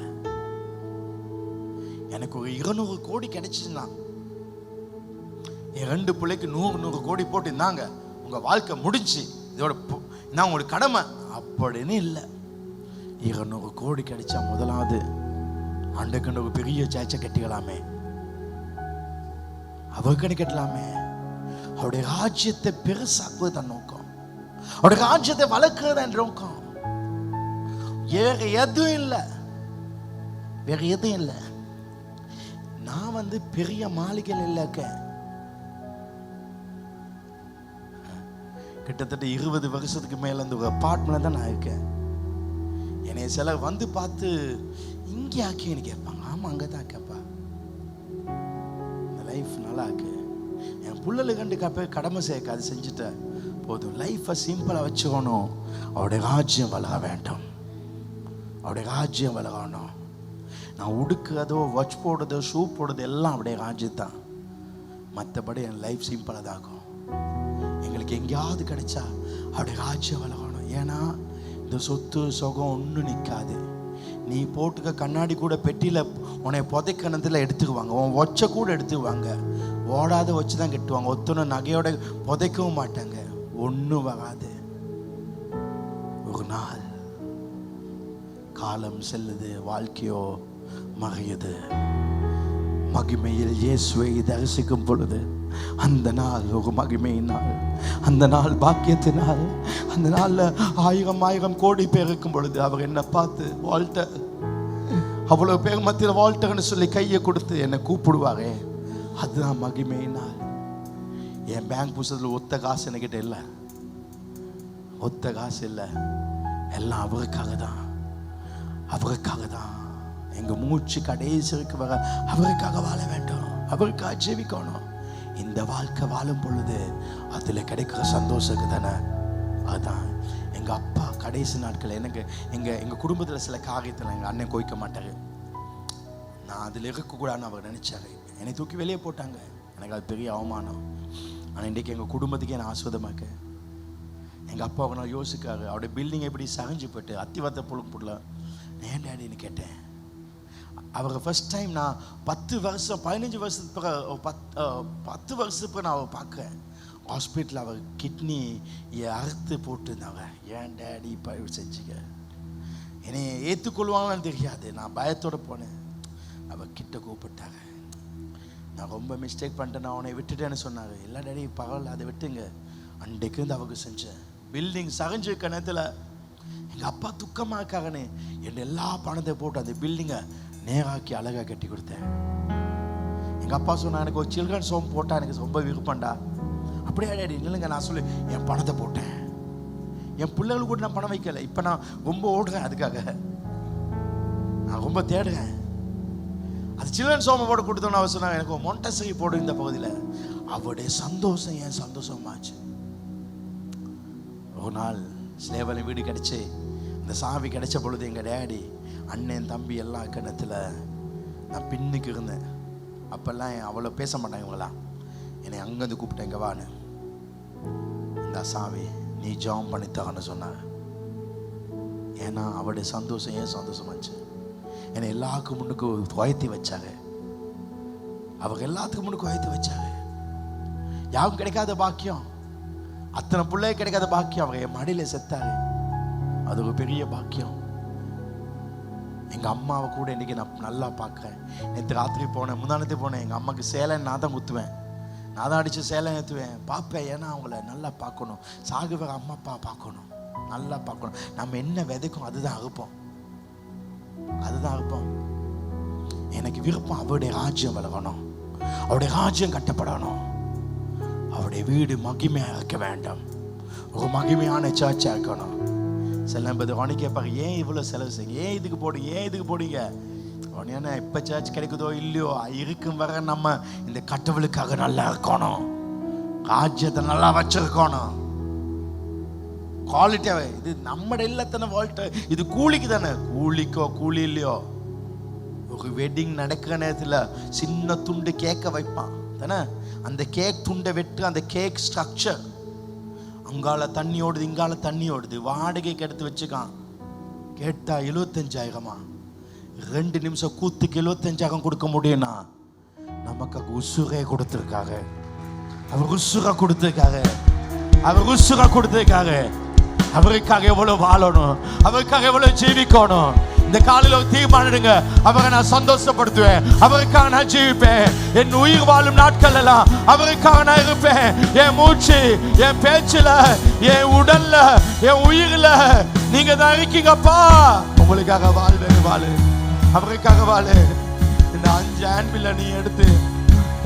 எனக்கு ஒரு 200 கோடி கிடைச்சுன்னா, என் 2 பிள்ளைக்கு 100 கோடி போட்டு இருந்தாங்க, உங்க வாழ்க்கை முடிஞ்சு, இதோட நான் உங்களுக்கு கடமை அப்படின்னு இல்லை. 200 கோடி கிடைச்சா முதலாவது ஆண்டுக்கு ஒரு பெரிய சேச்சை கட்டிக்கலாமே, அவருக்கு கட்டலாமே. அவருடைய ராஜ்யத்தை பெருசாக்குவது தான் நோக்கம், அவருடைய ராஜ்யத்தை வளர்க்கிறது என்ற நோக்கம். வேற எதுவும் இல்லை. நான் பெரிய மாளிகையில் இல்லைக்க, கிட்டத்தட்ட 20 வருஷத்துக்கு மேல இந்த அபார்ட்மெண்ட்ல தான் நான் இருக்கேன். என்னை சிலர் பார்த்து இங்கே ஆக்கின்னு கேட்பாங்க. ஆமா, அங்கதான் கேட்பா, இந்த லைஃப் நல்லா இருக்கு, என் புள்ளல கண்டு கடமை சேர்க்க, அது செஞ்சுட்ட போதும், லைஃபை சிம்பிளா வச்சுக்கணும். அவருடைய ராஜ்யம் வளர வேண்டும், அவருடைய ராஜ்யம் வளரணும். நான் உடுக்கிறதோ, வாட்ச் போடுறதோ, ஷூ போடுறது எல்லாம் அவருடைய ராஜ்யம் தான். மற்றபடி என் லைஃப் சிம்பிளாக தான் இருக்கும். எங்களுக்கு எங்கேயாவது கிடைச்சா அவருடைய ராஜ்யம் வளரணும். ஏன்னா இந்த சொத்து சுகம் ஒன்றும் நிற்காது. நீ போட்டுக்க கண்ணாடி கூட பெட்டியில் உன்னை புதைக்கணத்தில் எடுத்துக்குவாங்க, உன் ஒச்சை கூட எடுத்துக்குவாங்க, ஓடாத வச்சு தான் கட்டுவாங்க. ஒத்தனை நகையோட புதைக்கவும் மாட்டாங்க, ஒன்றும் வராது. ஒரு நாள் காலம் செல்லுது, வாழ்க்கையோ மறையுது. மகிமையில் இயேசுவை தரிசிக்கும் பொழுது அந்த நாள் ஒரு மகிமையின் நாள், அந்த நாள் பாக்கியத்தினால், அந்த நாள்ல 1000 கோடி பேர் இருக்கும் பொழுது அவர் என்ன பார்த்து, வால்டர், அவ்வளவு பேர் மத்தியில் வால்டர்னு சொல்லி கையை கொடுத்து என்னை கூப்பிடுவாரே, அதுதான் மகிமையின் நாள். என் பேங்க் புத்தகத்தில் ஒத்த காசு என்கிட்ட இல்லை, ஒத்த காசு இல்லை, எல்லாம் அவருக்காக தான். எங்க மூச்சு கடைசிக்கு வர அவருக்காக வாழ வேண்டும், அவருக்காக ஜெபிக்கணும். இந்த வாழ்க்கை வாழும் பொழுது அதுல கிடைக்கிற சந்தோஷத்துக்கு தானே. அதுதான் எங்க அப்பா கடைசி நாட்கள் எனக்கு எங்க குடும்பத்துல சில காரியத்தில் எங்க அண்ணன் கோய்க்க மாட்டாரு, நான் அதுல இருக்கக்கூடாதுன்னு அவர் நினைச்சாரு. என்னை தூக்கி வெளியே போட்டாங்க, எனக்கு அது பெரிய அவமானம். ஆனால் இன்றைக்கு எங்கள் குடும்பத்துக்கு என்ன ஆஸ்வதமாக்க எங்கள் அப்பா நான் யோசிக்காரு. அவருடைய பில்டிங் எப்படி சகஞ்சு போயிட்டு அத்திவாரத்தை புள்ள ஏன் டேடின்னு கேட்டேன். அவரை ஃபர்ஸ்ட் டைம் நான் 10 வருஷம் 15 வருஷத்துக்கு பிறகு 10 வருஷத்துக்கு பிறகு நான் அவரை பார்க்குறேன். ஹாஸ்பிட்டலில் அவர் கிட்னி அறுத்து போட்டுருந்தாங்க. ஏன் டேடி இப்போ செஞ்சுக்க, என்னை ஏற்றுக்கொள்வாங்கன்னு தெரியாது. நான் பயத்தோடு போனேன். அவர் கிட்ட கூப்பிட்டாங்க, நான் ரொம்ப மிஸ்டேக் பண்ணிட்டேன், நான் அவனை விட்டுட்டேன்னு சொன்னாங்க. எல்லா டேடி பரவாயில்ல, அதை விட்டுங்க. அன்றைக்கு இருந்து அவங்க செஞ்சேன். பில்டிங் சகஞ்சு கணத்தில் எங்கள் அப்பா துக்கமாக இருக்காங்கன்னு என் எல்லா பணத்தை போட்டு அந்த பில்டிங்கை நேராக்கி அழகாக கட்டி கொடுத்தேன். எங்கள் அப்பா சொன்னா, எனக்கு ஒரு சில்ட்ரன்ஸ் ஹோம் போட்டால் எனக்கு ரொம்ப விருப்பம்டா. அப்படியே டேடி இல்லைங்க, நான் சொல்லி என் பணத்தை போட்டேன். என் பிள்ளைகளுக்கு கூட நான் பணம் வைக்கலை. இப்போ நான் ரொம்ப ஓடுறேன், அதுக்காக நான் ரொம்ப தேடுறேன். அது சில்ட்ரன்ஸ் ஹோம் போட்டு கொடுத்தோன்னு அவர் சொன்னாங்க, எனக்கு ஒரு மொண்டசரி போடு இந்த பகுதியில். அவருடைய சந்தோஷம் என் சந்தோஷமாச்சு. ஒரு நாள் ஸ்லேவலை வீடு கிடைச்சி இந்த சாவி கிடைச்ச பொழுது எங்கள் டேடி, அண்ணன், தம்பி எல்லாம் கிணத்துல நான் பின்னுக்கு இருந்தேன். அப்பெல்லாம் அவ்வளோ பேச மாட்டாங்க இவங்களாம். என்னை அங்கேருந்து கூப்பிட்டேன், இங்கே வான்னு, இந்த சாவி நீ ஜாம் பண்ணித்தான்னு சொன்னாங்க. ஏன்னா அவருடைய சந்தோஷம் ஏன் சந்தோஷமாச்சு. என்னை எல்லாருக்கும் முன்னுக்கு உயர்த்தி வச்சாங்க. அவங்க எல்லாத்துக்கும் முன்னுக்கு உயர்த்தி வச்சாங்க. யாருக்கும் கிடைக்காத பாக்கியம், அத்தனை பிள்ளைய கிடைக்காத பாக்கியம் அவங்க என் மடியில் செத்தாங்க. அது ஒரு பெரிய பாக்கியம். எங்கள் அம்மாவை கூட இன்னைக்கு நான் நல்லா பார்க்குறேன். நேற்று ராத்திரி போனேன், முந்தானத்து போனேன். எங்கள் அம்மாவுக்கு சேலை நான் தான் குத்துவேன், நான் தான் அடித்து சேலை ஏற்றுவேன், பார்ப்பேன். ஏன்னா அவங்கள நல்லா பார்க்கணும். சாகுவர அம்மா அப்பா பார்க்கணும், நல்லா பார்க்கணும். நம்ம என்ன விதைக்கும் அதுதான் அறுப்போம், அதுதான் அறுப்போம். எனக்கு விருப்பம் அவருடைய ராஜ்யம் வளரணும், அவருடைய ராஜ்யம் கட்டப்படணும், அவருடைய வீடு மகிமையாக இருக்க வேண்டும், ஒரு மகிமையான சர்ச்சாக இருக்கணும். சில பேர் உடனே கேட்பாங்க, ஏன் இவ்வளோ செலவு செய்யுங்க, ஏன் இதுக்கு போடுங்க, ஏன் இதுக்கு போடுங்க. உடனே இப்போ சர்ச் கிடைக்குதோ இல்லையோ, இருக்கும் வர நம்ம இந்த கட்டவளுக்காக நல்லா இருக்கணும், ராஜ்யத்தை நல்லா வச்சிருக்கணும். குவாலிட்டியாவே இது நம்மட இல்லத்தானே வாழ்க்கை, இது கூலிக்கு தானே. கூலிக்கோ கூலி இல்லையோ, ஒரு வெட்டிங் நடக்கிற நேரத்தில் சின்ன துண்டு கேக்க வைப்பான் தானே. அந்த கேக் துண்டை வெட்டு, அந்த கேக் ஸ்ட்ரக்சர் அங்கால தண்ணி ஓடுது, இங்கால தண்ணி ஓடுது. வாடகைக்கு எடுத்து வச்சுக்கான். கேட்டா 75,000. 2 நிமிஷம் கூத்துக்கு 75,000 கொடுக்க முடியும்னா நமக்கு உசுரே கொடுத்துருக்காங்க. அவர் உசுரா கொடுத்துருக்காங்க, அவர் உசுரா கொடுத்துருக்காங்க. அவருக்காக எவ்வளவு வாழணும், அவருக்காக எவ்வளவு ஜீவிக்கணும். இந்த காலையில் தீர்மானிடுங்க, அவரை நான் சந்தோஷப்படுத்துவேன், அவருக்காக நான் ஜீவிப்பேன். என் உயிர் வாழும் நாட்கள் எல்லாம் அவருக்காக நான் இருப்பேன். என் மூச்சு, என் பேச்சுல, என் உடல்ல, என் உயிர்ல நீங்க தான் இருக்கீங்கப்பா. உங்களுக்காக வாழ்வேன், வாழு, அவருக்காக வாழு. இந்த 5 ஆன்பில்ல நீ எடுத்து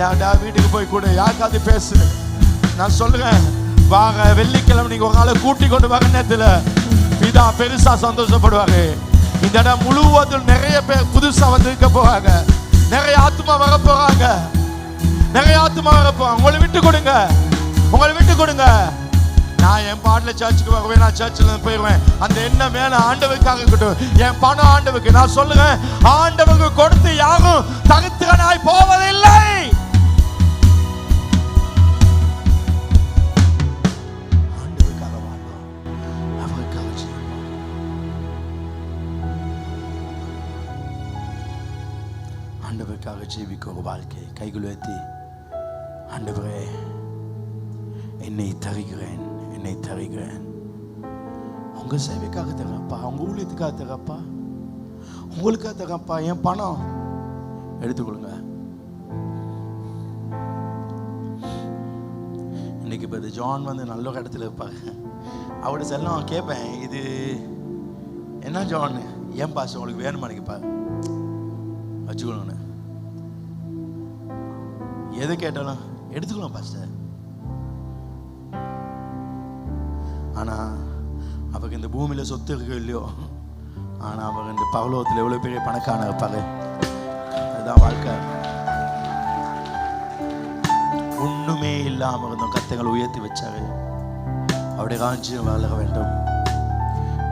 யார்டா வீட்டுக்கு போய் கூட யாருக்காவது பேசு. நான் சொல்றேன், வாங்க வெள்ளிக்கிழமை நீங்க ஒரு ஆளை கூட்டி கொண்டு வர நேரத்தில் பிதா பெருசா சந்தோஷப்படுவாரு. இந்த இடம் முழுவதும் நிறைய பேர் புதுசா வந்து இருக்க போறாங்க, நிறைய ஆத்மா வர போறாங்க, நிறைய ஆத்மா வர போறாங்க. உங்களை விட்டு கொடுங்க, உங்களை விட்டு கொடுங்க. நான் என் பாட்டுல சர்ச்சுக்கு வருவேன், நான் சர்ச்சில் போயிடுவேன். அந்த எண்ணம் மேல ஆண்டவருக்காக இருக்கட்டும். என் பணம் ஆண்டவருக்கு. நான் சொல்லுவேன், ஆண்டவருக்கு கொடுத்து யாரும் தகுதியாய் போவதில்லை. ஆண்டவருக்காக ஜீவிக்க ஒரு வாழ்க்கை. கைகள் உயர்த்தி, ஆண்டவரே என்னை தருகிறேன், என்னை தருகிறேன். உங்க சேவைக்காக தரப்பா, உங்க ஊழியத்துக்காக தரப்பா, உங்களுக்காக தரப்பா. என் பணம் எடுத்துக்கொள்ளுங்க. இன்னைக்கு இப்போ ஜான் வந்து நல்ல ஒரு இடத்துல இருப்பாங்க. அவர்கிட்ட செல்லம் கேட்பேன், இது என்ன ஜான், ஏன் பாஸ் உங்களுக்கு வேணுமா நினைப்பா, வச்சுக்கணும். எது கேட்டாலும் எடுத்துக்கலாம் பாஸ்டர். ஆனா அவருக்கு இந்த பூமியில சொத்து இருக்கு இல்லையோ, ஆனா அவங்க இந்த பரலோகத்தில் எவ்வளவு பெரிய பணக்கான இருப்பாரு. அதுதான் வாழ்க்கை. ஒண்ணுமே இல்லாம இருந்தோம், கத்தைகளை உயர்த்தி வச்சாரு. அவருடைய ராஜ்யம் வளர வேண்டும்.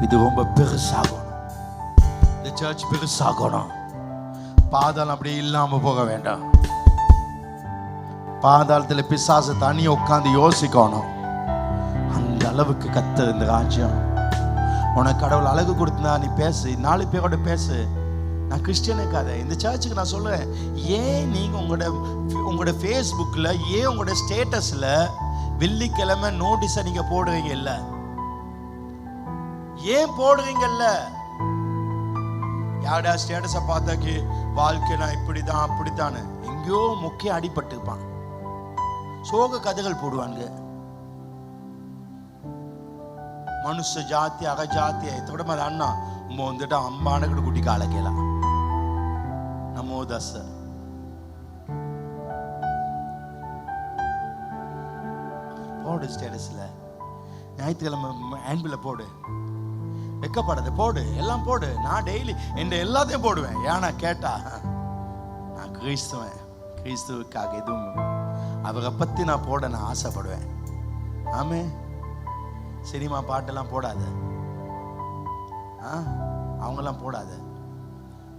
இது ரொம்ப பெருசாகணும், இந்த சர்ச் பெருசாகணும். பாதாளம் அப்படியே இல்லாம போக வேண்டாம். பாதாளத்தில் பிசாசு தனியா உட்கார்ந்து யோசிக்கணும். அந்த அளவுக்கு கத்த இந்த ராஜ்யம். உனக்கு கடவுள் அழகு கொடுத்தா நீ பேசு, 4 பேரோட பேசு. நான் கிறிஸ்டியனுக்காத இந்த சர்ச்சுக்கு நான் சொல்றேன், ஏன் நீங்க உங்களோட ஃபேஸ்புக்கில், ஏன் உங்களோட ஸ்டேட்டஸ்ல வெள்ளிக்கிழமை நோட்டீஸை நீங்க போடுறீங்க இல்ல? ஏன் போடுறீங்கல்ல? யாருடா ஸ்டேட்டஸை பார்த்தாக்கி வாழ்க்கை நான் இப்படிதான் அப்படித்தானே எங்கேயோ முக்கிய அடிபட்டுப்பான். சோக கதைகள் போடுவாங்க. மனுஷ ஜாத்தி அக ஜாத்தி எத்தோட மாதிரி அண்ணா வந்துட்டு அம்மானக்கிட்ட குட்டி காலக்கலாம் நமோ தச போடு. ஸ்டேட்டஸ்ல ஞாயிற்றுக்கிழமை ஆன்பில் போடு, வெக்கப்படாத போடு, எல்லாம் போடு. நான் டெய்லி என் எல்லாத்தையும் போடுவேன். ஏன்னா கேட்டா நான் கிறிஸ்துவன், கிறிஸ்துவுக்காக எதுவும் அவரை பத்தி நான் போட நான் ஆசைப்படுவேன். ஆமே. சினிமா பாட்டெல்லாம் போடாத, அவங்கெல்லாம் போடாத.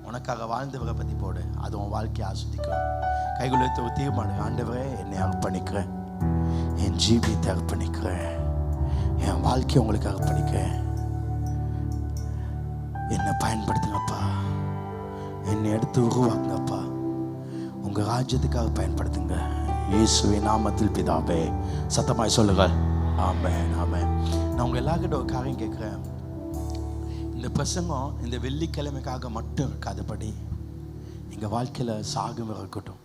உனக்காக வாழ்ந்தவரை பத்தி போடு. அது உன் வாழ்க்கையை ஆஸ்வதிக்கும். கைகுலத்தை தீர்மானம், ஆண்டவரே என்னை அர்ப்பணிக்கிறேன், என் ஜீவியத்தை அர்ப்பணிக்கிறேன், என் வாழ்க்கையை உங்களுக்கு அர்ப்பணிக்கிறேன். என்னை பயன்படுத்துங்கப்பா, என்னை எடுத்து உருவாக்குங்கப்பா, உங்க ராஜ்யத்துக்காக பயன்படுத்துங்க. இயேசுவின் நாமத்தில் பிதாவே. சத்தமாய் சொல்லுங்க ஆமென், ஆமென். நான் உங்க எல்லார்கிட்ட ஒரு காரியம் கேட்கிறேன். இந்த பிரசங்கம் இந்த வெள்ளிக்கிழமைக்காக மட்டும் இருக்காதபடி எங்க வாழ்க்கையில சாகம் இருக்கட்டும்,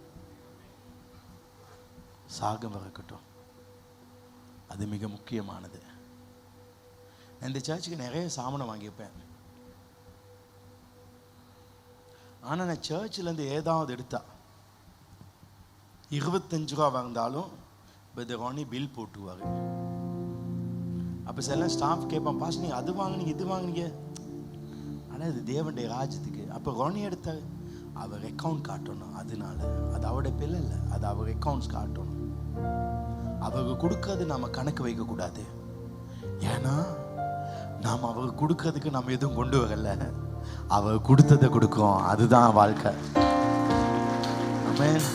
சாகம் இருக்கட்டும். அது மிக முக்கியமானது. இந்த சர்ச்சுக்கு நிறைய சாமானை வாங்கிப்பேன். ஆனால் நான் சர்ச்சிலேருந்து ஏதாவது எடுத்தா 25 ரூபா வாங்கினாலும் பெதரானி பில் போட்டுவார். அப்போ சில ஸ்டாஃப் கேட்பான், பாஸ் நீங்கள் அது வாங்கினீங்க இது வாங்கினீங்க. ஆனால் இது தேவனுடைய ராஜ்யத்துக்கு. அப்போ ரோனி எடுத்த அவர் அக்கௌண்ட் காட்டணும். அதனால அது அவருடைய பிள்ளை இல்லை, அது அவர் அக்கௌண்ட்ஸ் காட்டணும். அவருக்கு கொடுக்கறது நாம் கணக்கு வைக்கக்கூடாது. ஏன்னா நாம் அவருக்கு கொடுக்கறதுக்கு நம்ம எதுவும் கொண்டு வரல, அவர் கொடுத்ததை கொடுக்கும். அதுதான் வாழ்க்கை. ஆமென்.